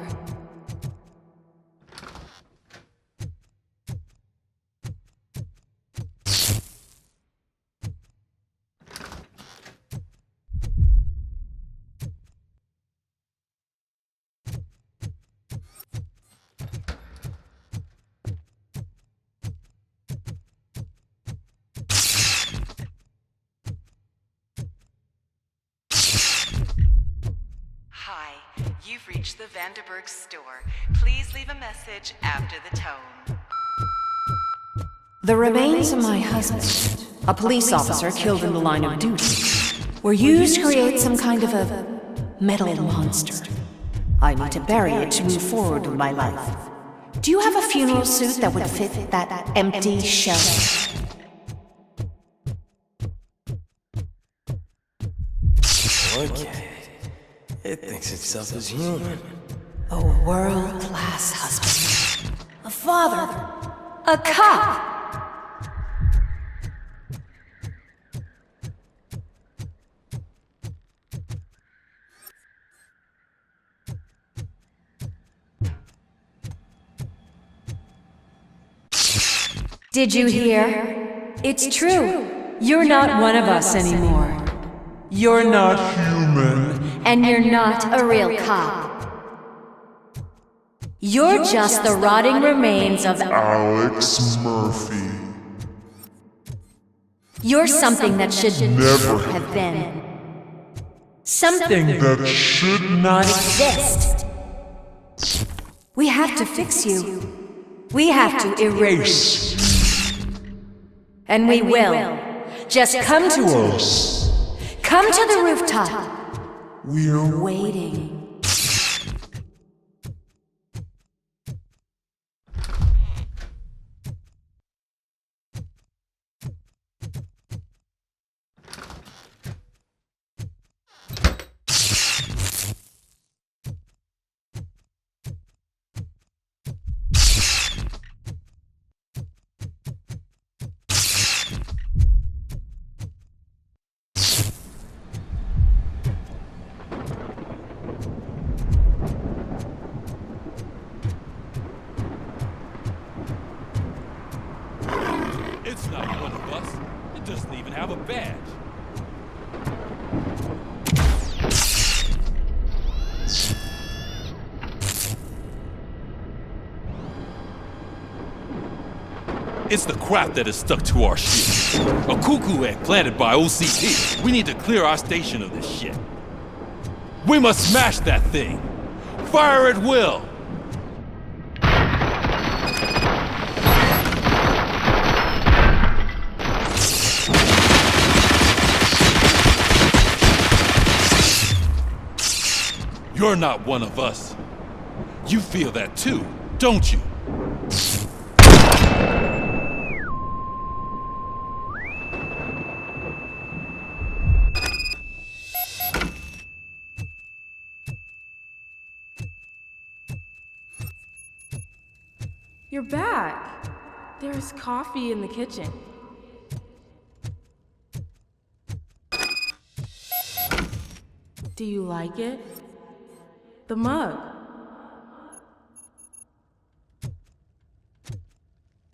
Hi, you've reached the Vanderburg store. Please leave a message after the tone. The remains of my husband, a police officer killed in the line of duty, were used to create some kind of a metal monster. I need to bury it to move forward with my life. Do you have a funeral suit that would fit that empty shell? Okay. It thinks itself as human. A world-class husband. A father. A cop. Did you hear? It's true. You're not one of us anymore. You're not human. And you're not a real cop. You're just the rotting remains of Alex Murphy. You're something that should never have been. Something that should not exist. We have to fix you. We have to erase you. And we will. Just come to us. Come to the rooftop. We're waiting. It's not one of us. It doesn't even have a badge. It's the crap that is stuck to our shit. A cuckoo egg planted by OCP. We need to clear our station of this shit. We must smash that thing. Fire at will. You're not one of us. You feel that too, don't you? You're back. There's coffee in the kitchen. Do you like it? The mug.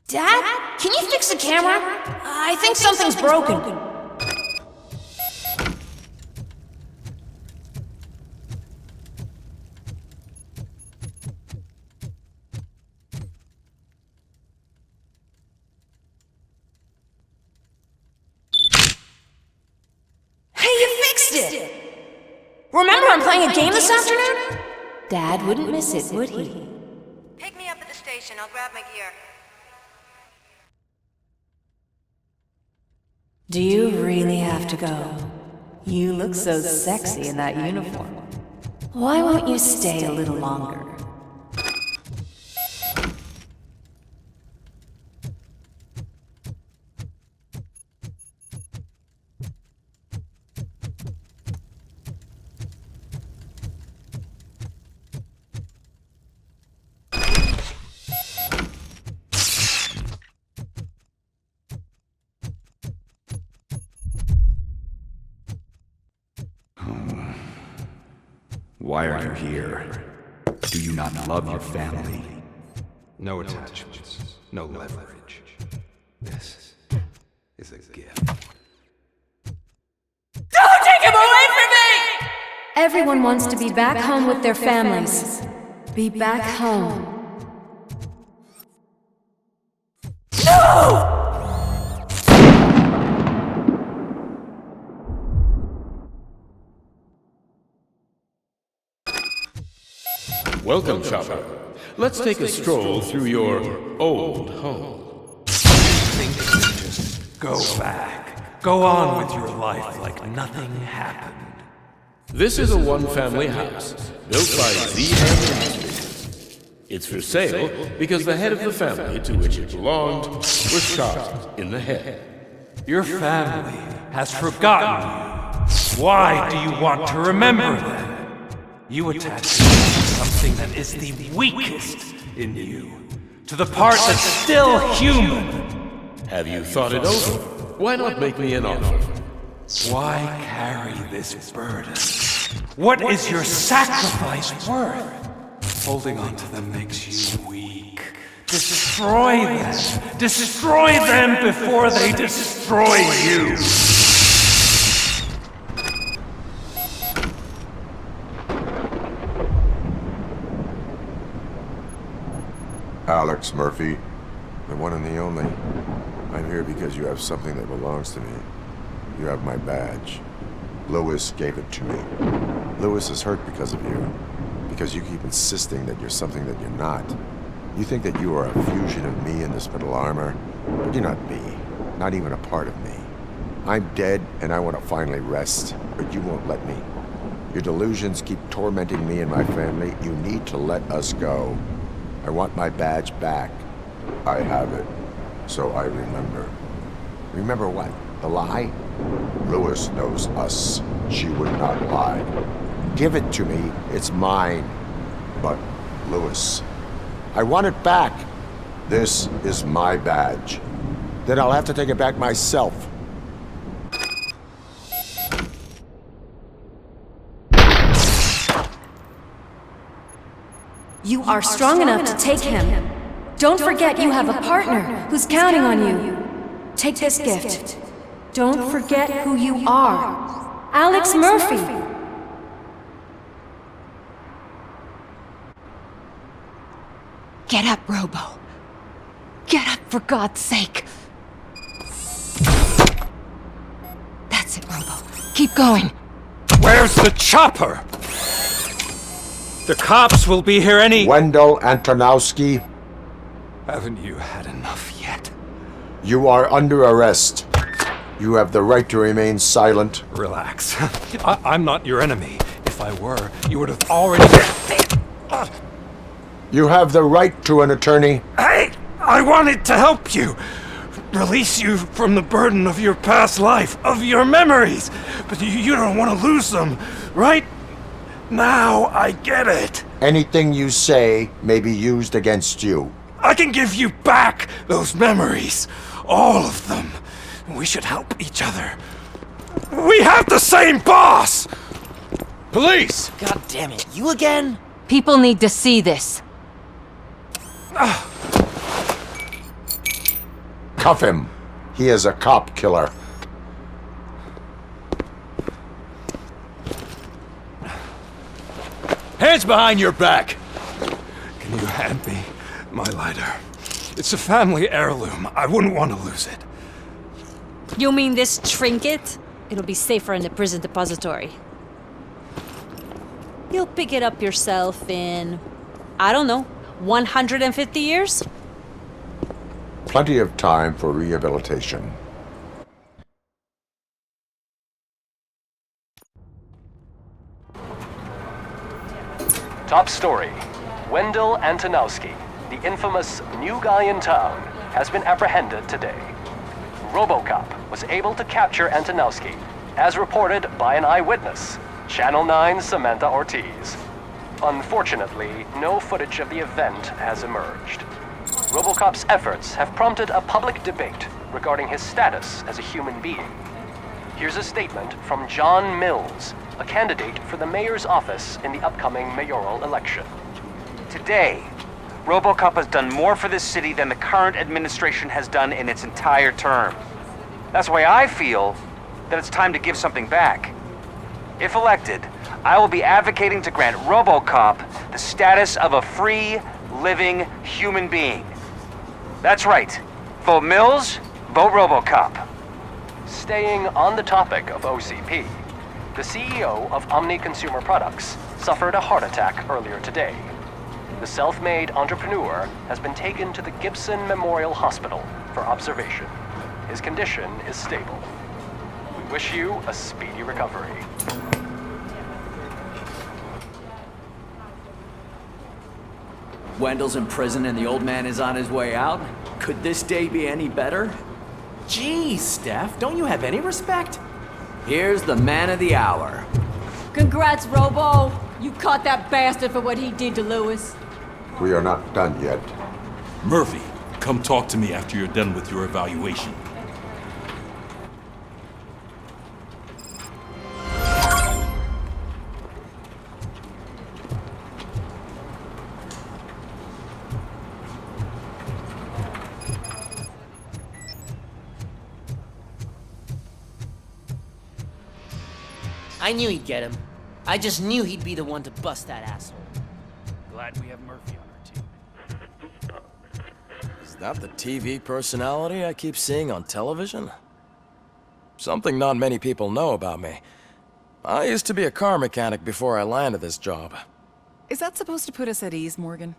Dad? Can you fix the camera? I think something's broken. Hey, you fixed it! Remember I'm playing a game this afternoon? Dad wouldn't miss it, would he? Pick me up at the station. I'll grab my gear. Do you really have to go? You look so sexy in that uniform. Why won't you stay a little longer? Why are you here? Do you not love your family? No attachments, no leverage. This is a gift. Don't take him away from me! Everyone wants to be back home with their families. Be back home. No! Welcome, Chopper. Let's take a stroll through your old home. Just go back. Go on with your life like nothing happened. This is a one-family house built by Z.M. Industries. It's for sale because the head of the family to which it belonged was shot in the head. Your family has forgotten you. Why do you want to remember them? You attach something that is the weakest in you, to the part that's still human. Have you thought it over? Why not make me an offer? Why carry this burden? What is your sacrifice worth? Holding on to them makes you weak. Destroy them! Destroy them before they destroy you! Alex Murphy, the one and the only. I'm here because you have something that belongs to me. You have my badge. Lewis gave it to me. Lewis is hurt because of you. Because you keep insisting that you're something that you're not. You think that you are a fusion of me in this metal armor, but you're not me. Not even a part of me. I'm dead and I want to finally rest, but you won't let me. Your delusions keep tormenting me and my family. You need to let us go. I want my badge back. I have it, so I remember. Remember what? The lie? Lewis knows us. She would not lie. Give it to me. It's mine. But, Lewis, I want it back. This is my badge. Then I'll have to take it back myself. You are strong enough to take him. Don't forget you have a partner who's counting on you. Take this gift. Don't forget who you are. Alex Murphy. Get up, Robo. Get up, for God's sake. That's it, Robo. Keep going. Where's the chopper? The cops will be here any... Wendell Antonowski. Haven't you had enough yet? You are under arrest. You have the right to remain silent. Relax. I'm not your enemy. If I were, you would have already... You have the right to an attorney. Hey! I wanted to help you! Release you from the burden of your past life, of your memories! But you don't want to lose them, right? Now I get it. Anything you say may be used against you. I can give you back those memories. All of them. We should help each other. We have the same boss! Police! God damn it, you again? People need to see this. Cuff him. He is a cop killer. Hands behind your back! Can you hand me my lighter? It's a family heirloom. I wouldn't want to lose it. You mean this trinket? It'll be safer in the prison depository. You'll pick it up yourself in, I don't know, 150 years? Plenty of time for rehabilitation. Top story. Wendell Antonowski, the infamous new guy in town, has been apprehended today. RoboCop was able to capture Antonowski, as reported by an eyewitness, Channel 9's Samantha Ortiz. Unfortunately, no footage of the event has emerged. RoboCop's efforts have prompted a public debate regarding his status as a human being. Here's a statement from John Mills, a candidate for the mayor's office in the upcoming mayoral election. Today, RoboCop has done more for this city than the current administration has done in its entire term. That's why I feel that it's time to give something back. If elected, I will be advocating to grant RoboCop the status of a free, living human being. That's right. Vote Mills, vote RoboCop. Staying on the topic of OCP, the CEO of Omni Consumer Products suffered a heart attack earlier today. The self-made entrepreneur has been taken to the Gibson Memorial Hospital for observation. His condition is stable. We wish you a speedy recovery. Wendell's in prison and the old man is on his way out? Could this day be any better? Geez, Steph, don't you have any respect? Here's the man of the hour. Congrats, Robo! You caught that bastard for what he did to Lewis. We are not done yet. Murphy, come talk to me after you're done with your evaluation. I knew he'd get him. I just knew he'd be the one to bust that asshole. Glad we have Murphy on our team. Is that the TV personality I keep seeing on television? Something not many people know about me. I used to be a car mechanic before I landed this job. Is that supposed to put us at ease, Morgan?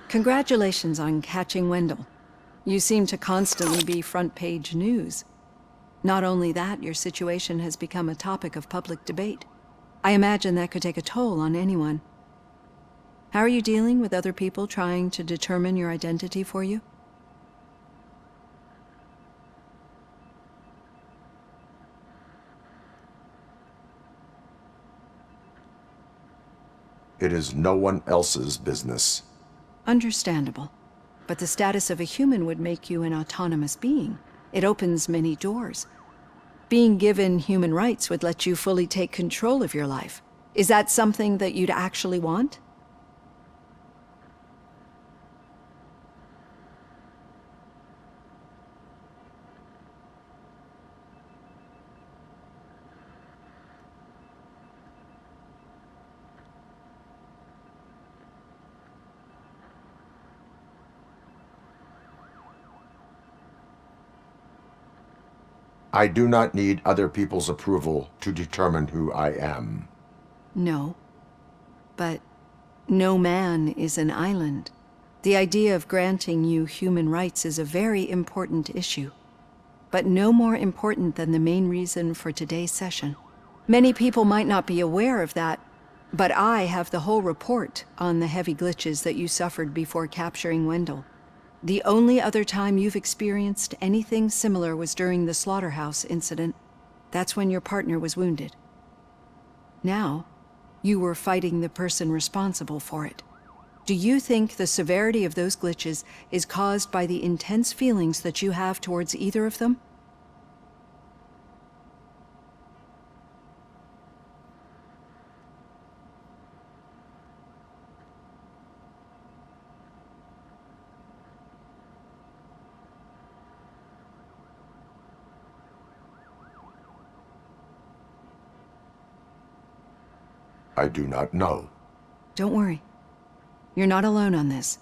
Congratulations on catching Wendell. You seem to constantly be front-page news. Not only that, your situation has become a topic of public debate. I imagine that could take a toll on anyone. How are you dealing with other people trying to determine your identity for you? It is no one else's business. Understandable. But the status of a human would make you an autonomous being. It opens many doors. Being given human rights would let you fully take control of your life. Is that something that you'd actually want? I do not need other people's approval to determine who I am. No. But no man is an island. The idea of granting you human rights is a very important issue, but no more important than the main reason for today's session. Many people might not be aware of that, but I have the whole report on the heavy glitches that you suffered before capturing Wendell. The only other time you've experienced anything similar was during the slaughterhouse incident. That's when your partner was wounded. Now, you were fighting the person responsible for it. Do you think the severity of those glitches is caused by the intense feelings that you have towards either of them? I do not know. Don't worry. You're not alone on this.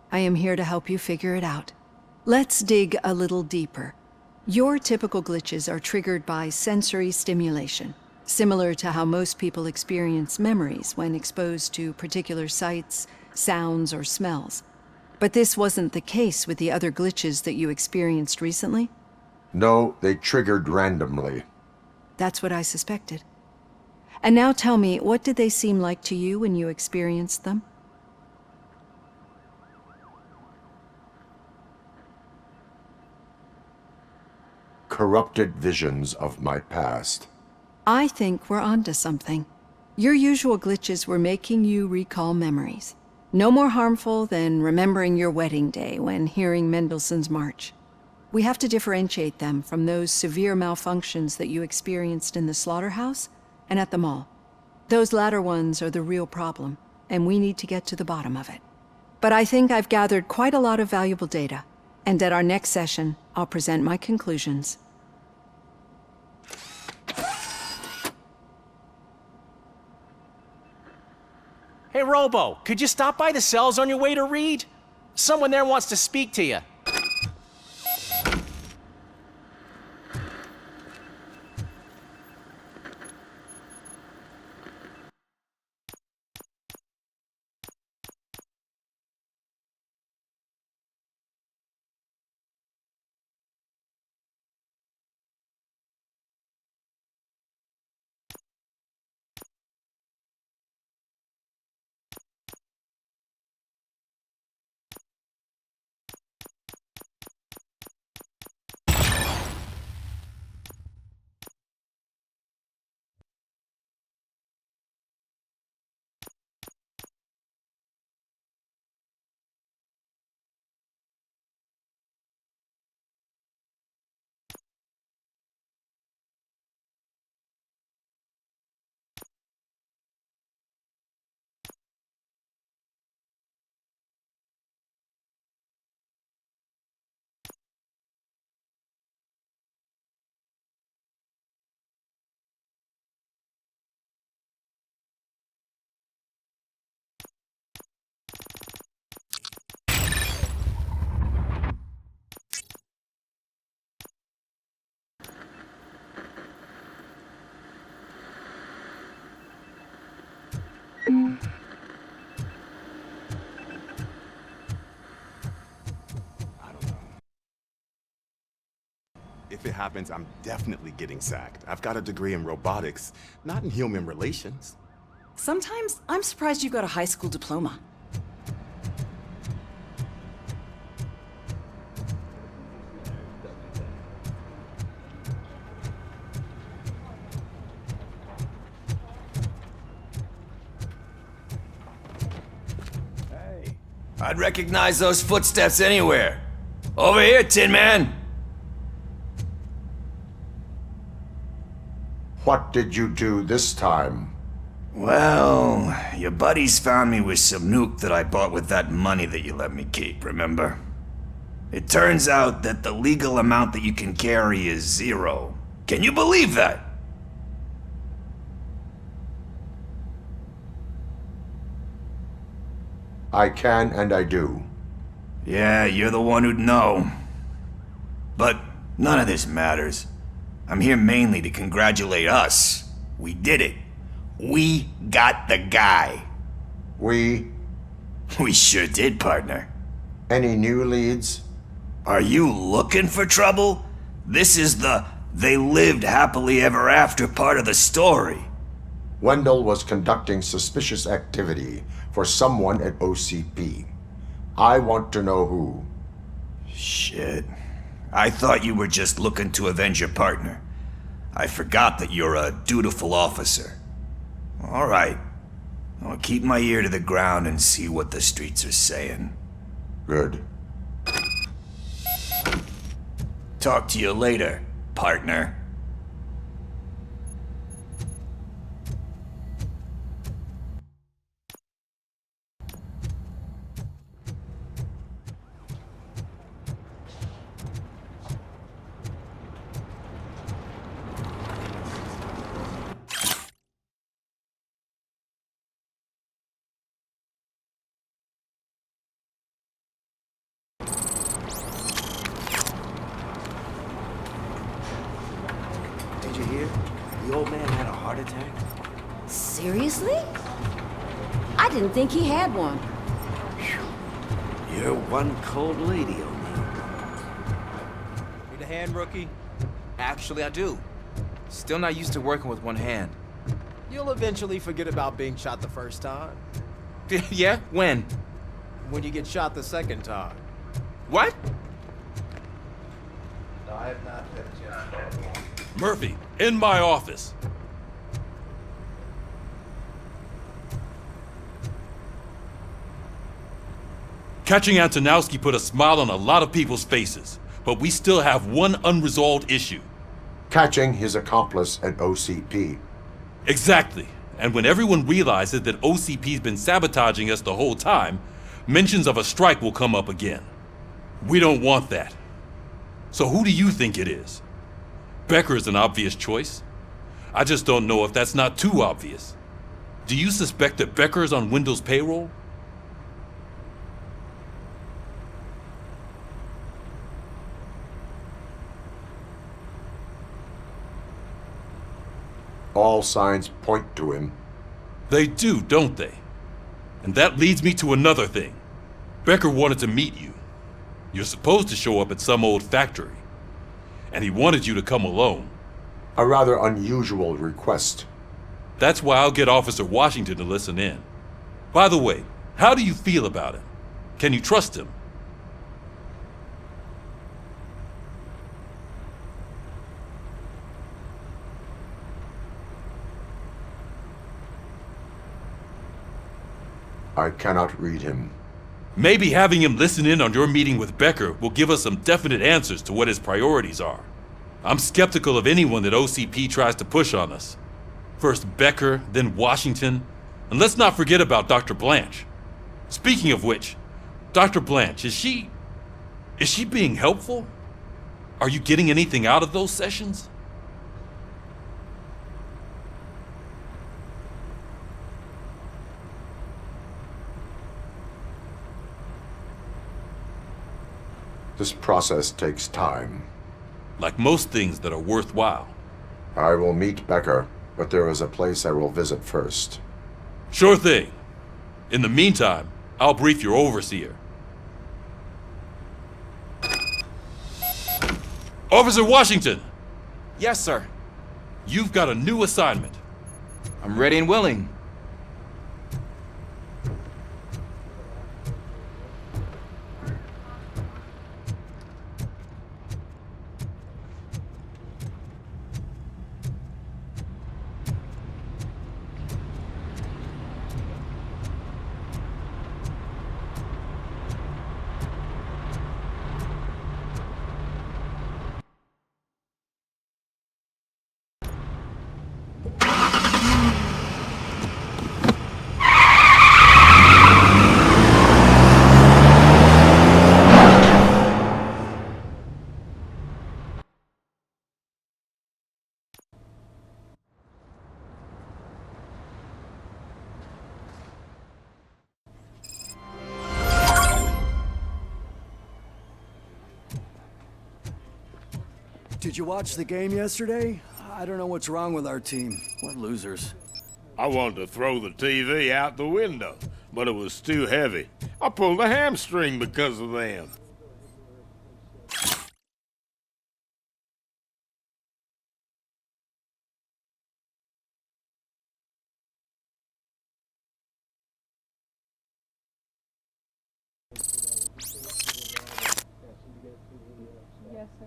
I am here to help you figure it out. Let's dig a little deeper. Your typical glitches are triggered by sensory stimulation, similar to how most people experience memories when exposed to particular sights, sounds, or smells. But this wasn't the case with the other glitches that you experienced recently? No, they triggered randomly. That's what I suspected. And now tell me, what did they seem like to you when you experienced them? Corrupted visions of my past. I think we're onto something. Your usual glitches were making you recall memories. No more harmful than remembering your wedding day when hearing Mendelssohn's March. We have to differentiate them from those severe malfunctions that you experienced in the slaughterhouse and at the mall. Those latter ones are the real problem, and we need to get to the bottom of it. But I think I've gathered quite a lot of valuable data, and at our next session, I'll present my conclusions. Hey, Robo, could you stop by the cells on your way to Reed? Someone there wants to speak to you. If it happens, I'm definitely getting sacked. I've got a degree in robotics, not in human relations. Sometimes I'm surprised you got a high school diploma. I'd recognize those footsteps anywhere. Over here, Tin Man! What did you do this time? Well, your buddies found me with some nuke that I bought with that money that you let me keep, remember? It turns out that the legal amount that you can carry is 0. Can you believe that? I can and I do. Yeah, you're the one who'd know. But none of this matters. I'm here mainly to congratulate us. We did it. We got the guy. We sure did, partner. Any new leads? Are you looking for trouble? This is the they lived happily ever after part of the story. Wendell was conducting suspicious activity for someone at OCP. I want to know who. Shit. I thought you were just looking to avenge your partner. I forgot that you're a dutiful officer. All right. I'll keep my ear to the ground and see what the streets are saying. Good. Talk to you later, partner. Did you hear? The old man had a heart attack. Seriously? I didn't think he had one. You're one cold lady, O'Neill. Need a hand, rookie? Actually, I do. Still not used to working with one hand. You'll eventually forget about being shot the first time. Yeah? When? When you get shot the second time. What? No, I have not had a chance. Murphy, in my office. Catching Antonowski put a smile on a lot of people's faces, but we still have one unresolved issue. Catching his accomplice at OCP. Exactly. And when everyone realizes that OCP's been sabotaging us the whole time, mentions of a strike will come up again. We don't want that. So who do you think it is? Becker is an obvious choice. I just don't know if that's not too obvious. Do you suspect that Becker is on Wendell's payroll? All signs point to him. They do, don't they? And that leads me to another thing. Becker wanted to meet you. You're supposed to show up at some old factory. And he wanted you to come alone. A rather unusual request. That's why I'll get Officer Washington to listen in. By the way, how do you feel about him? Can you trust him? I cannot read him. Maybe having him listen in on your meeting with Becker will give us some definite answers to what his priorities are. I'm skeptical of anyone that OCP tries to push on us. First Becker, then Washington, and let's not forget about Dr. Blanche. Speaking of which, Dr. Blanche, is she being helpful? Are you getting anything out of those sessions? This process takes time. Like most things that are worthwhile. I will meet Becker, but there is a place I will visit first. Sure thing. In the meantime, I'll brief your overseer. Officer Washington! Yes, sir. You've got a new assignment. I'm ready and willing. Did you watch the game yesterday? I don't know what's wrong with our team. What losers. I wanted to throw the TV out the window, but it was too heavy. I pulled a hamstring because of them. Yes, sir.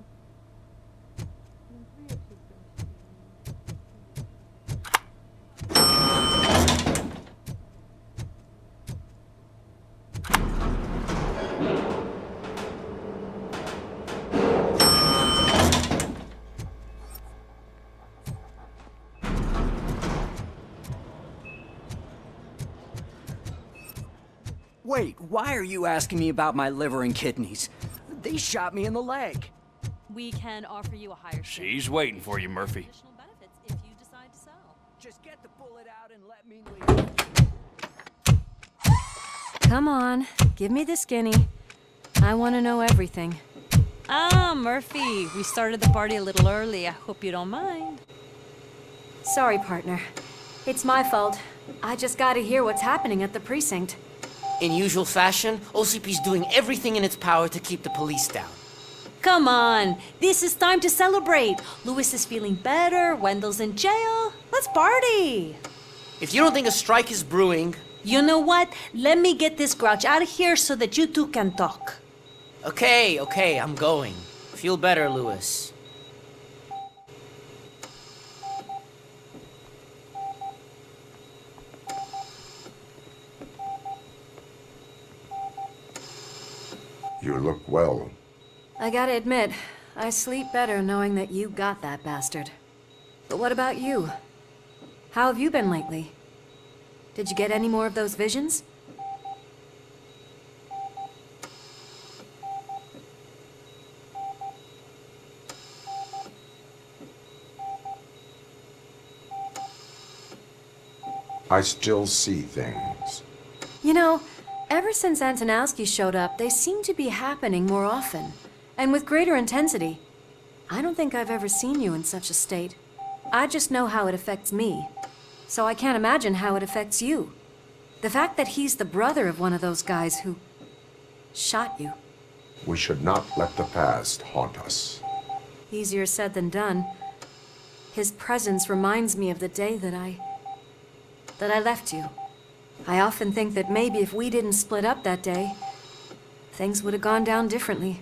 Wait, why are you asking me about my liver and kidneys? They shot me in the leg. We can offer you a higher She's waiting for you, Murphy. additional benefits if you decide to sell. Just get the bullet out and let me leave. Come on, give me the skinny. I want to know everything. Ah, Murphy, we started the party a little early. I hope you don't mind. Sorry, partner. It's my fault. I just gotta hear what's happening at the precinct. In usual fashion, OCP's doing everything in its power to keep the police down. Come on, this is time to celebrate. Lewis is feeling better, Wendell's in jail. Let's party. If you don't think a strike is brewing... You know what? Let me get this grouch out of here so that you two can talk. Okay, I'm going. Feel better, Lewis. You look well. I gotta admit, I sleep better knowing that you got that bastard. But what about you? How have you been lately? Did you get any more of those visions? I still see things. You know, ever since Antonowski showed up, they seem to be happening more often, and with greater intensity. I don't think I've ever seen you in such a state. I just know how it affects me, so I can't imagine how it affects you. The fact that he's the brother of one of those guys who shot you. We should not let the past haunt us. Easier said than done. His presence reminds me of the day that I left you. I often think that maybe if we didn't split up that day, things would have gone down differently.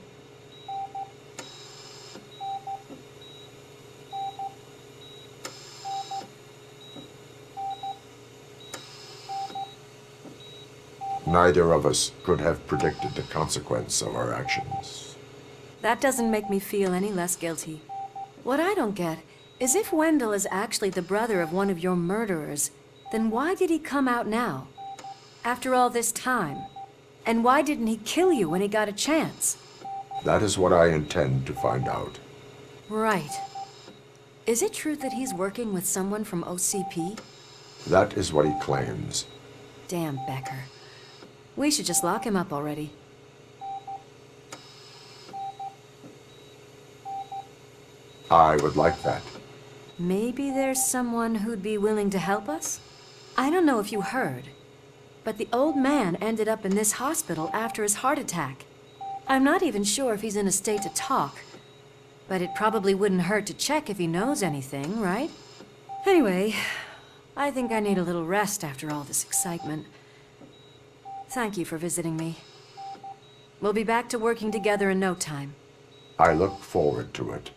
Neither of us could have predicted the consequence of our actions. That doesn't make me feel any less guilty. What I don't get is if Wendell is actually the brother of one of your murderers, then why did he come out now? After all this time? And why didn't he kill you when he got a chance? That is what I intend to find out. Right. Is it true that he's working with someone from OCP? That is what he claims. Damn Becker. We should just lock him up already. I would like that. Maybe there's someone who'd be willing to help us? I don't know if you heard, but the old man ended up in this hospital after his heart attack. I'm not even sure if he's in a state to talk, but it probably wouldn't hurt to check if he knows anything, right? Anyway, I think I need a little rest after all this excitement. Thank you for visiting me. We'll be back to working together in no time. I look forward to it.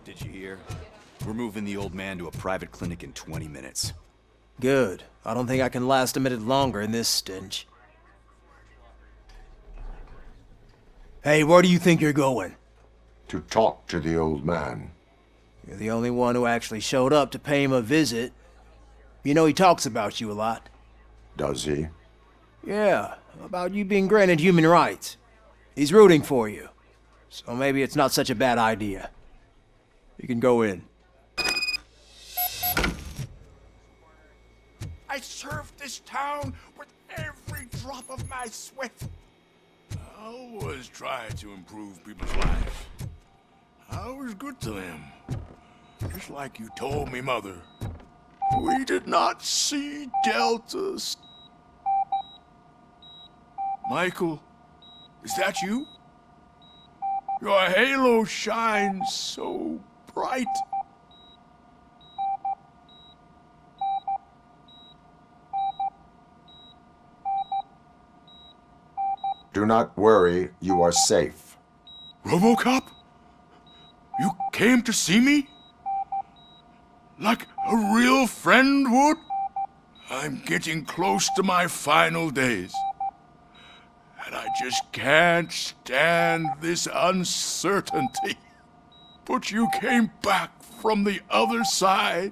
Did you hear? We're moving the old man to a private clinic in 20 minutes. Good. I don't think I can last a minute longer in this stench. Hey, where do you think you're going? To talk to the old man. You're the only one who actually showed up to pay him a visit. You know he talks about you a lot. Does he? Yeah, about you being granted human rights. He's rooting for you. So maybe it's not such a bad idea. You can go in. I served this town with every drop of my sweat. I always try to improve people's lives. I was good to them. Just like you told me, Mother. We did not see Deltas. Michael, is that you? Your halo shines so bright. Do not worry, you are safe. RoboCop? You came to see me? Like a real friend would? I'm getting close to my final days. And I just can't stand this uncertainty. But you came back from the other side.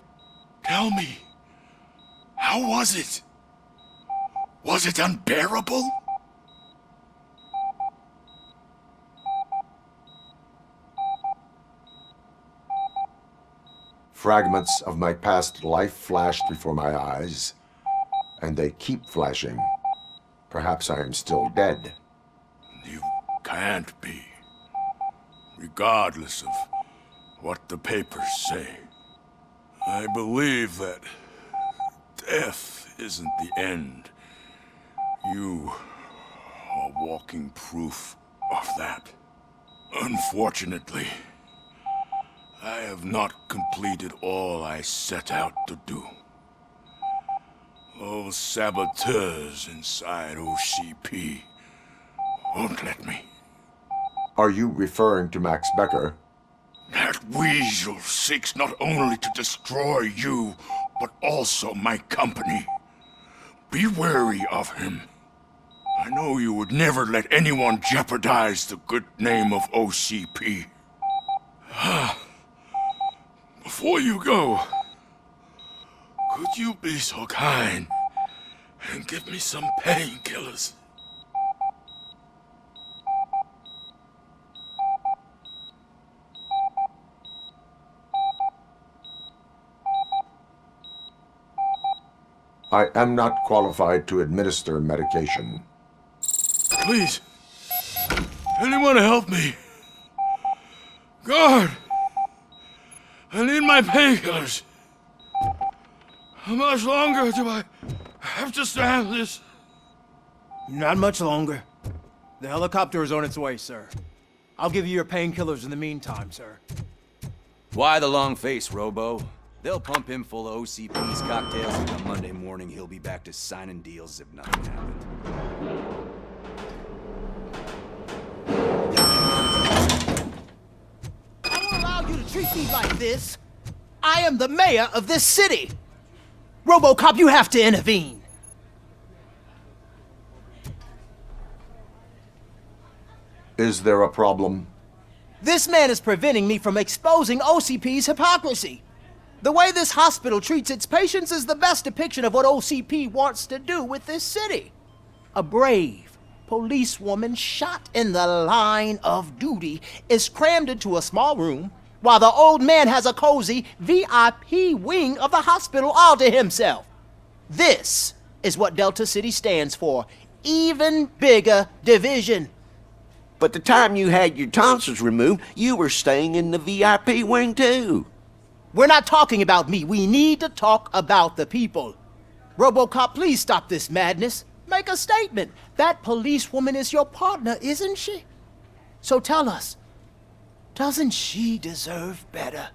Tell me, how was it? Was it unbearable? Fragments of my past life flashed before my eyes, and they keep flashing. Perhaps I am still dead. You can't be. Regardless of what the papers say. I believe that death isn't the end. You are walking proof of that. Unfortunately, I have not completed all I set out to do. Those saboteurs inside OCP won't let me. Are you referring to Max Becker? That weasel seeks not only to destroy you, but also my company. Be wary of him. I know you would never let anyone jeopardize the good name of OCP. Before you go, could you be so kind and give me some painkillers? I am not qualified to administer medication. Please, anyone help me? Guard! I need my painkillers. How much longer do I have to stand this? Not much longer. The helicopter is on its way, sir. I'll give you your painkillers in the meantime, sir. Why the long face, Robo? They'll pump him full of OCP's cocktails, and on Monday morning he'll be back to signing deals as if nothing happened. I don't allow you to treat me like this. I am the mayor of this city. RoboCop, you have to intervene. Is there a problem? This man is preventing me from exposing OCP's hypocrisy. The way this hospital treats its patients is the best depiction of what OCP wants to do with this city. A brave policewoman shot in the line of duty is crammed into a small room while the old man has a cozy VIP wing of the hospital all to himself. This is what Delta City stands for. Even bigger division. But the time you had your tonsils removed, you were staying in the VIP wing too. We're not talking about me. We need to talk about the people. RoboCop, please stop this madness. Make a statement. That policewoman is your partner, isn't she? So tell us, doesn't she deserve better?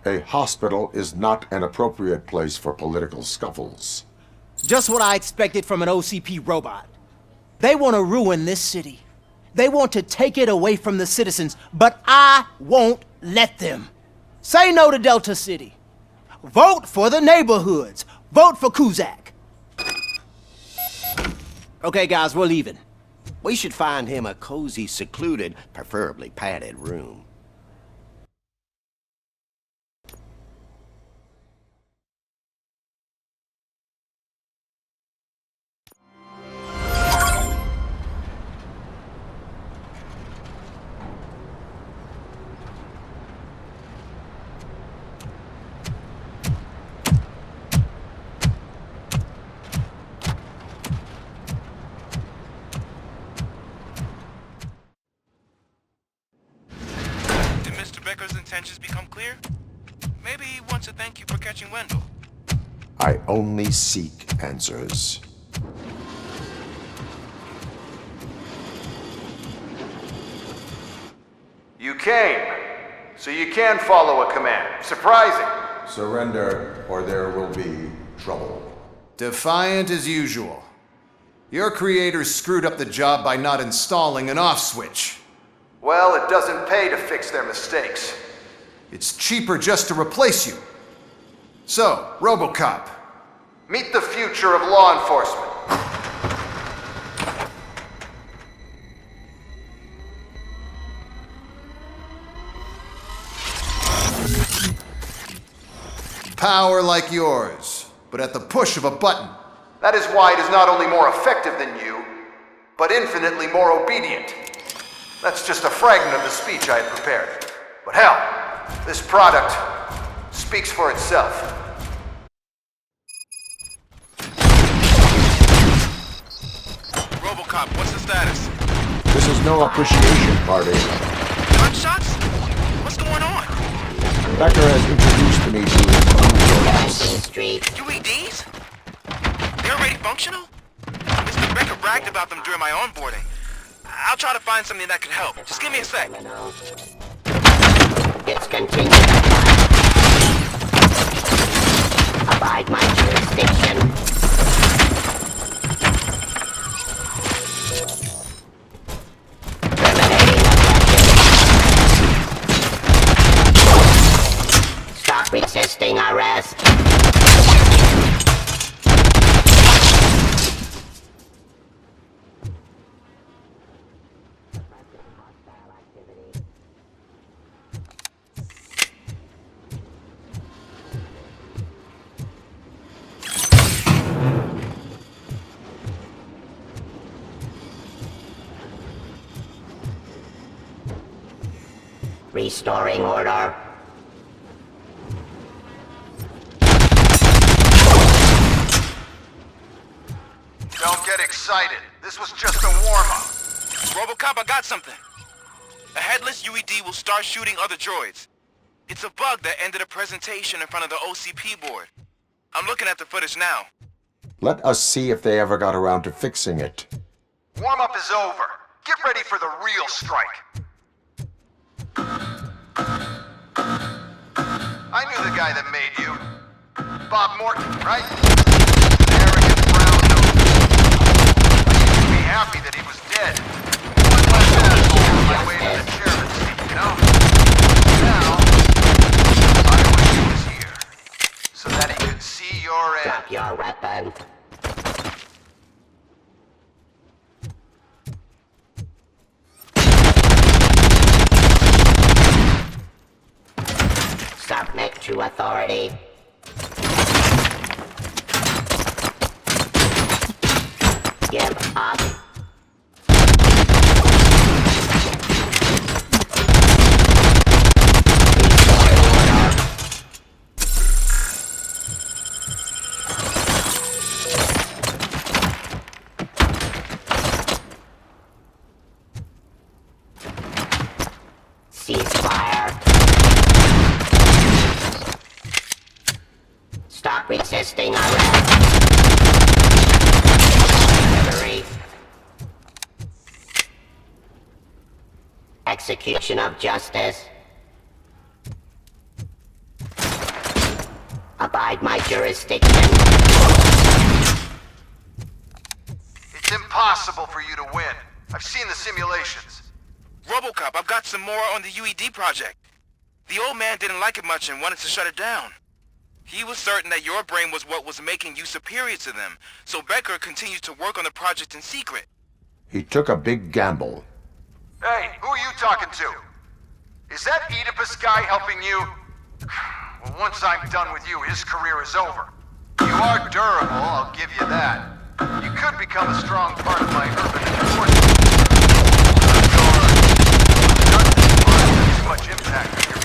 A hospital is not an appropriate place for political scuffles. Just what I expected from an OCP robot. They want to ruin this city. They want to take it away from the citizens, but I won't let them. Say no to Delta City. Vote for the neighborhoods. Vote for Kuzak. Okay, guys, we're leaving. We should find him a cozy, secluded, preferably padded room. Becker's intentions become clear? Maybe he wants to thank you for catching Wendell. I only seek answers. You came, so you can follow a command. Surprising. Surrender, or there will be trouble. Defiant as usual. Your creators screwed up the job by not installing an off switch. Well, it doesn't pay to fix their mistakes. It's cheaper just to replace you. So, RoboCop, meet the future of law enforcement. Power like yours, but at the push of a button. That is why it is not only more effective than you, but infinitely more obedient. That's just a fragment of the speech I had prepared. But hell, this product speaks for itself. RoboCop, what's the status? This is no appreciation party. Gunshots? What's going on? Becker has introduced me to UEDs? They're already functional? Mr. Becker bragged about them during my onboarding. I'll try to find something that could help. Just give me a sec. Discontinue. Abide my jurisdiction. Stop resisting arrest. Restoring order. Don't get excited. This was just a warm-up. RoboCop, I got something. A headless UED will start shooting other droids. It's a bug that ended a presentation in front of the OCP board. I'm looking at the footage now. Let us see if they ever got around to fixing it. Warm-up is over. Get ready for the real strike. I knew the guy that made you. Bob Morton, right? Arrogant brown nose. I used to be happy that he was dead. One less asshole on my way to the chairman's seat, you know? Now, I wish he was here. So that he could see your end. Drop your weapon. Submit to authority. Give up. Ceasefire. Stop resisting arrest. Delivery. Execution of justice. Abide my jurisdiction. It's impossible for you to win. I've seen the simulations. RoboCop, I've got some more on the UED project. The old man didn't like it much and wanted to shut it down. He was certain that your brain was what was making you superior to them, so Becker continued to work on the project in secret. He took a big gamble. Hey, who are you talking to? Is that Oedipus guy helping you? Well, once I'm done with you, his career is over. You are durable, I'll give you that. You could become a strong part of my urban enforcement. Too much impact on your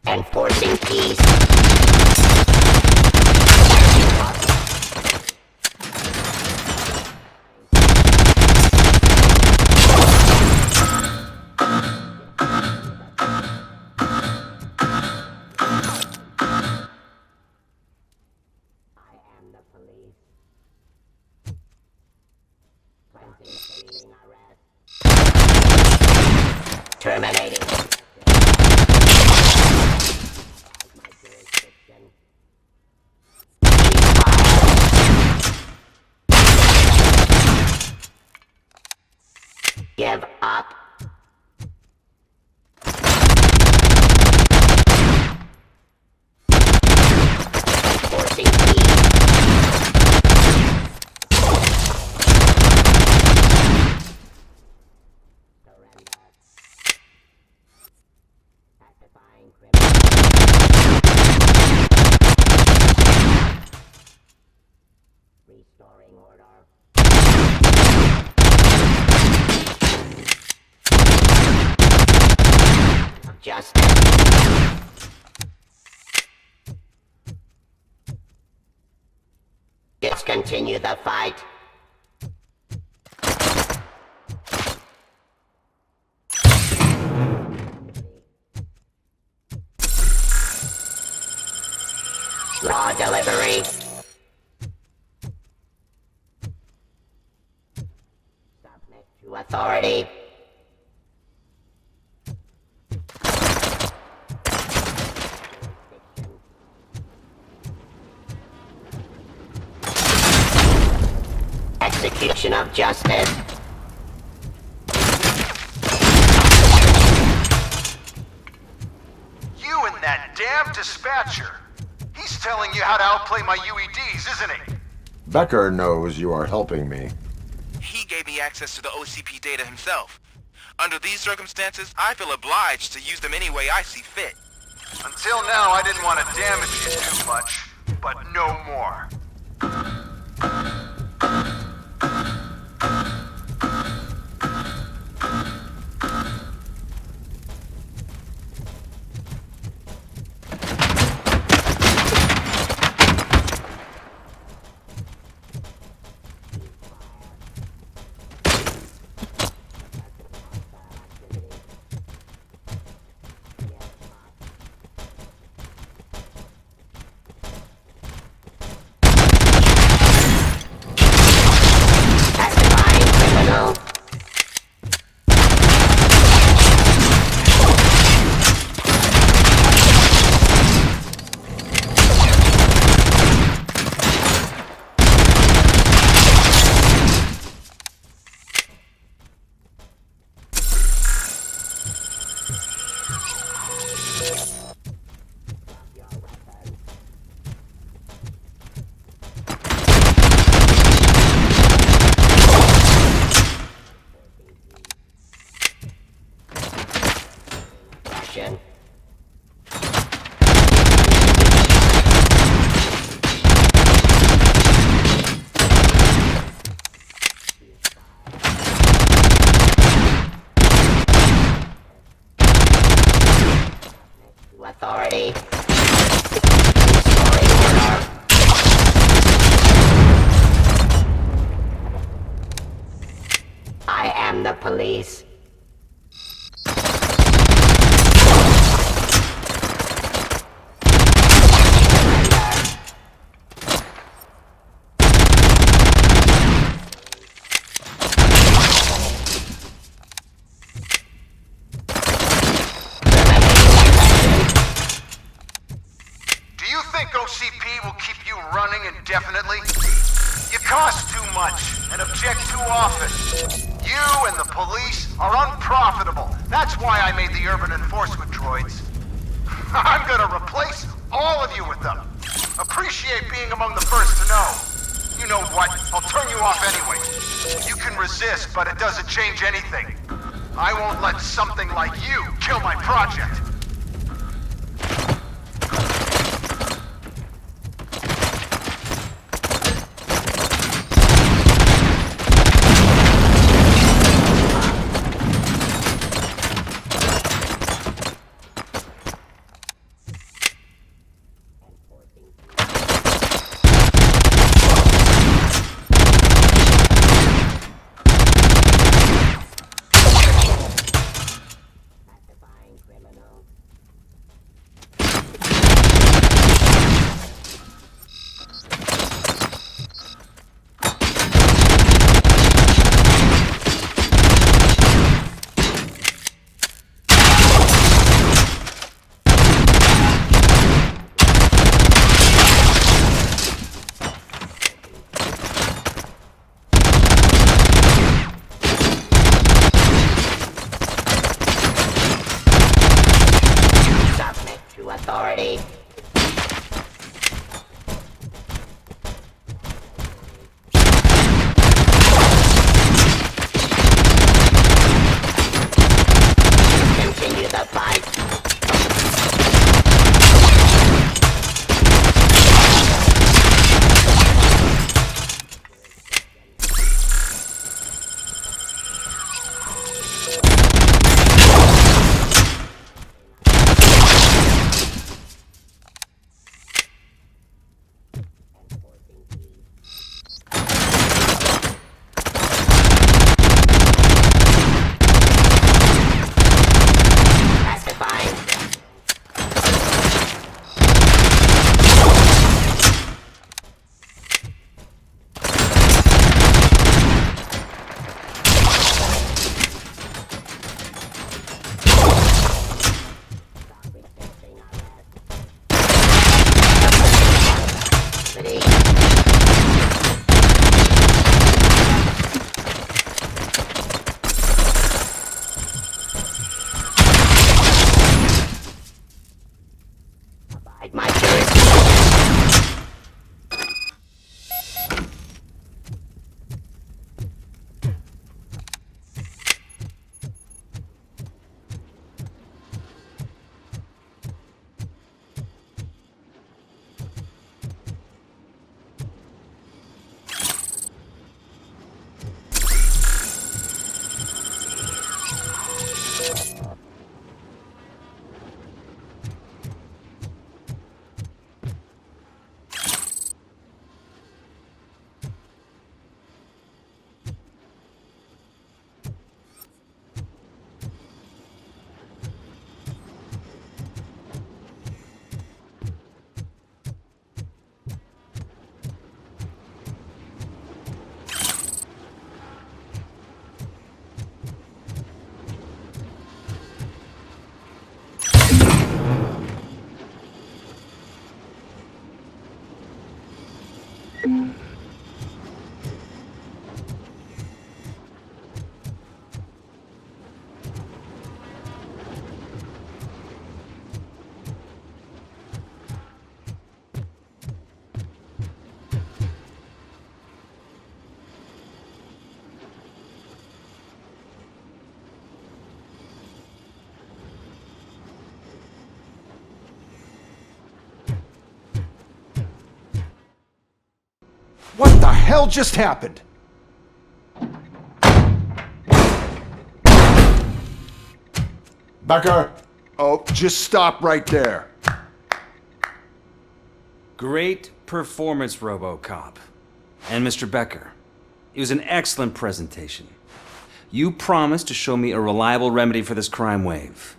Enforcing peace. Terminating. Give up. Forcing peace. Restoring order. Justice. Discontinue the fight. Raw delivery. Submit to authority. Execution of justice. You and that damn dispatcher. He's telling you how to outplay my UEDs, isn't he? Becker knows you are helping me. He gave me access to the OCP data himself. Under these circumstances, I feel obliged to use them any way I see fit. Until now, I didn't want to damage you too much, but no more. Authority. I am the police. think OCP will keep you running indefinitely? You cost too much and object too often. You and the police are unprofitable. That's why I made the urban enforcement droids. I'm gonna replace all of you with them. Appreciate being among the first to know. You know what? I'll turn you off anyway. You can resist, but it doesn't change anything. I won't let something like you kill my project. Authority. Continue the fight. What the hell just happened? Becker! Oh, just stop right there. Great performance, RoboCop. And Mr. Becker, it was an excellent presentation. You promised to show me a reliable remedy for this crime wave.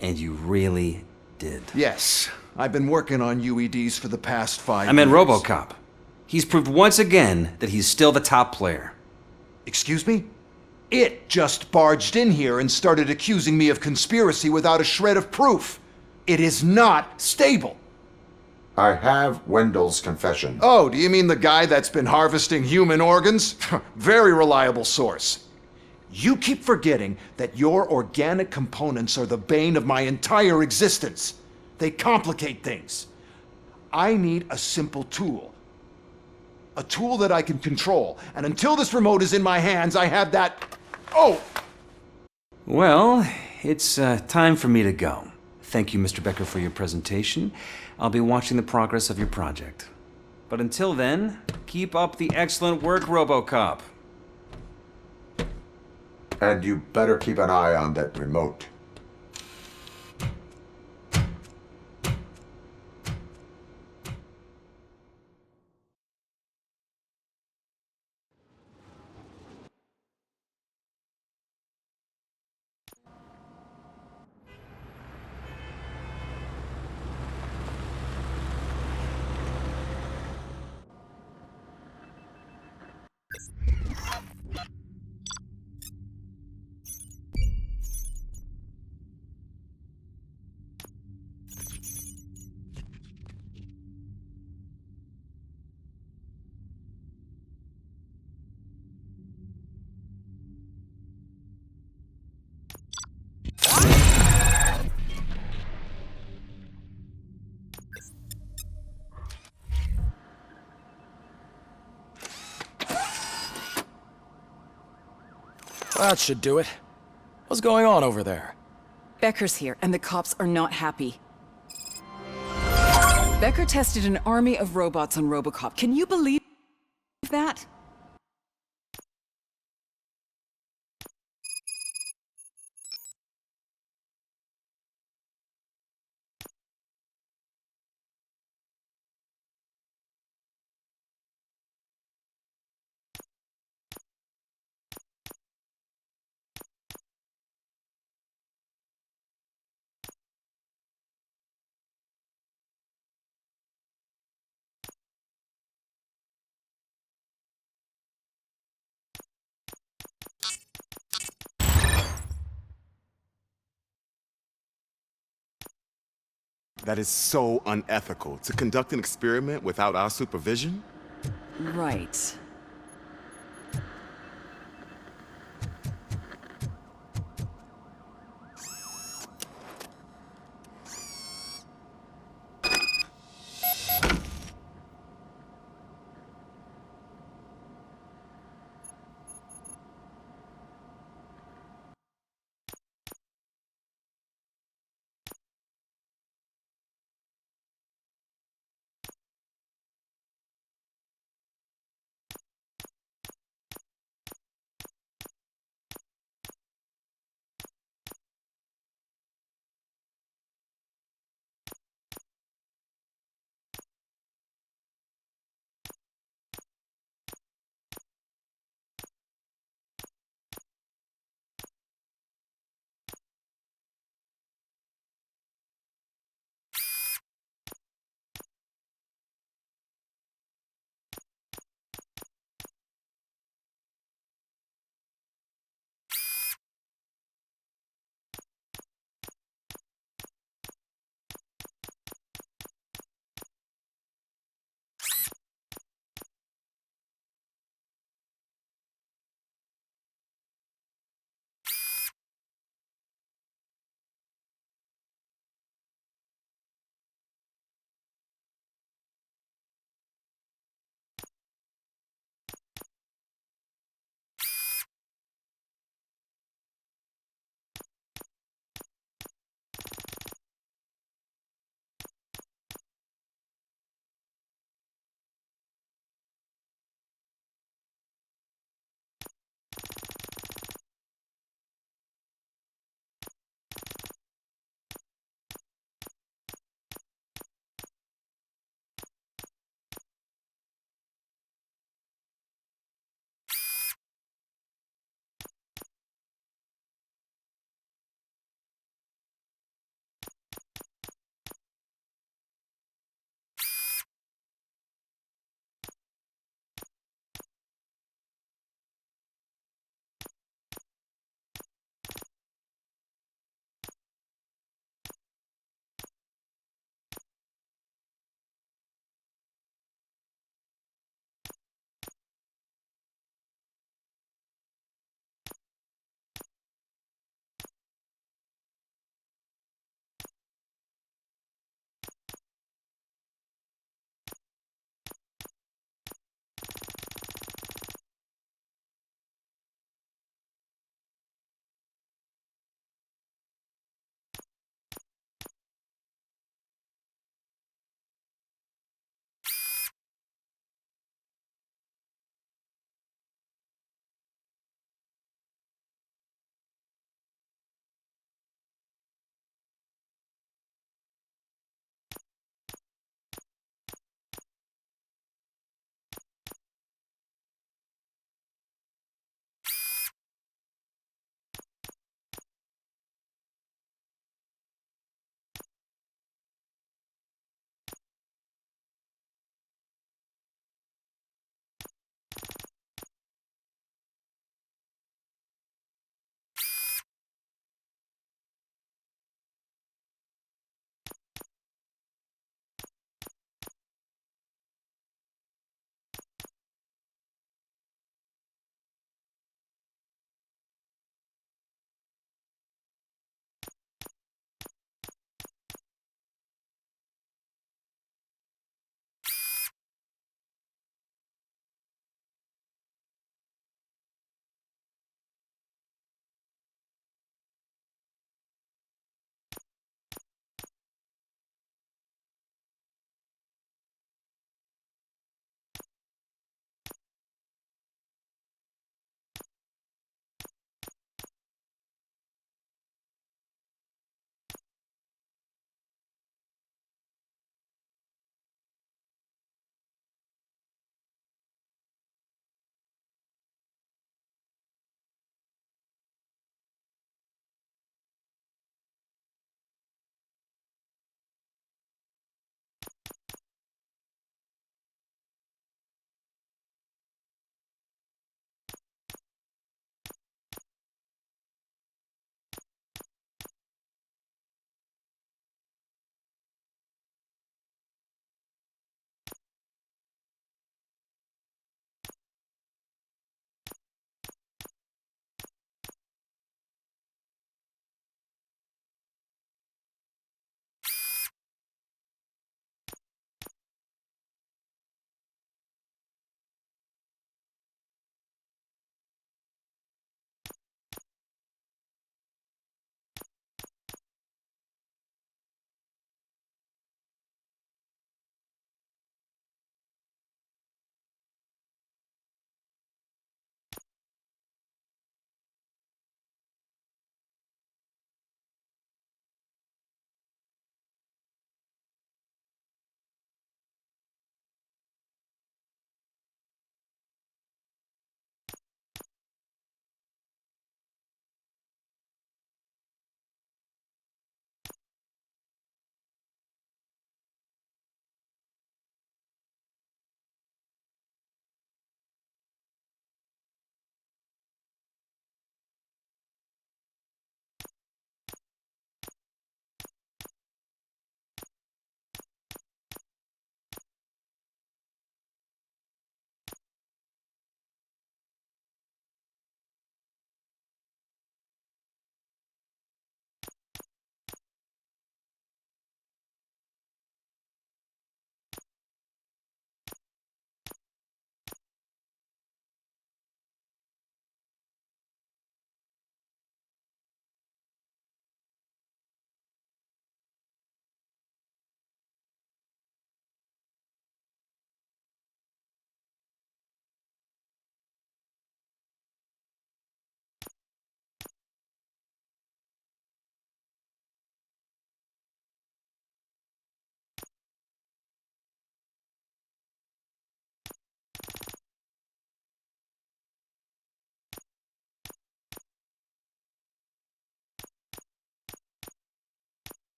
And you really did. Yes, I've been working on UEDs for the past 5 years. I meant RoboCop. He's proved once again that he's still the top player. Excuse me? It just barged in here and started accusing me of conspiracy without a shred of proof. It is not stable. I have Wendell's confession. Oh, do you mean the guy that's been harvesting human organs? Very reliable source. You keep forgetting that your organic components are the bane of my entire existence. They complicate things. I need a simple tool. A tool that I can control. And until this remote is in my hands, I have that... Oh! Well, it's time for me to go. Thank you, Mr. Becker, for your presentation. I'll be watching the progress of your project. But until then, keep up the excellent work, RoboCop. And you better keep an eye on that remote. That should do it. What's going on over there? Becker's here, and the cops are not happy. Becker tested an army of robots on RoboCop. Can you believe that? That is so unethical. To conduct an experiment without our supervision? Right.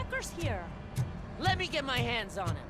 hackers here. Let me get my hands on him.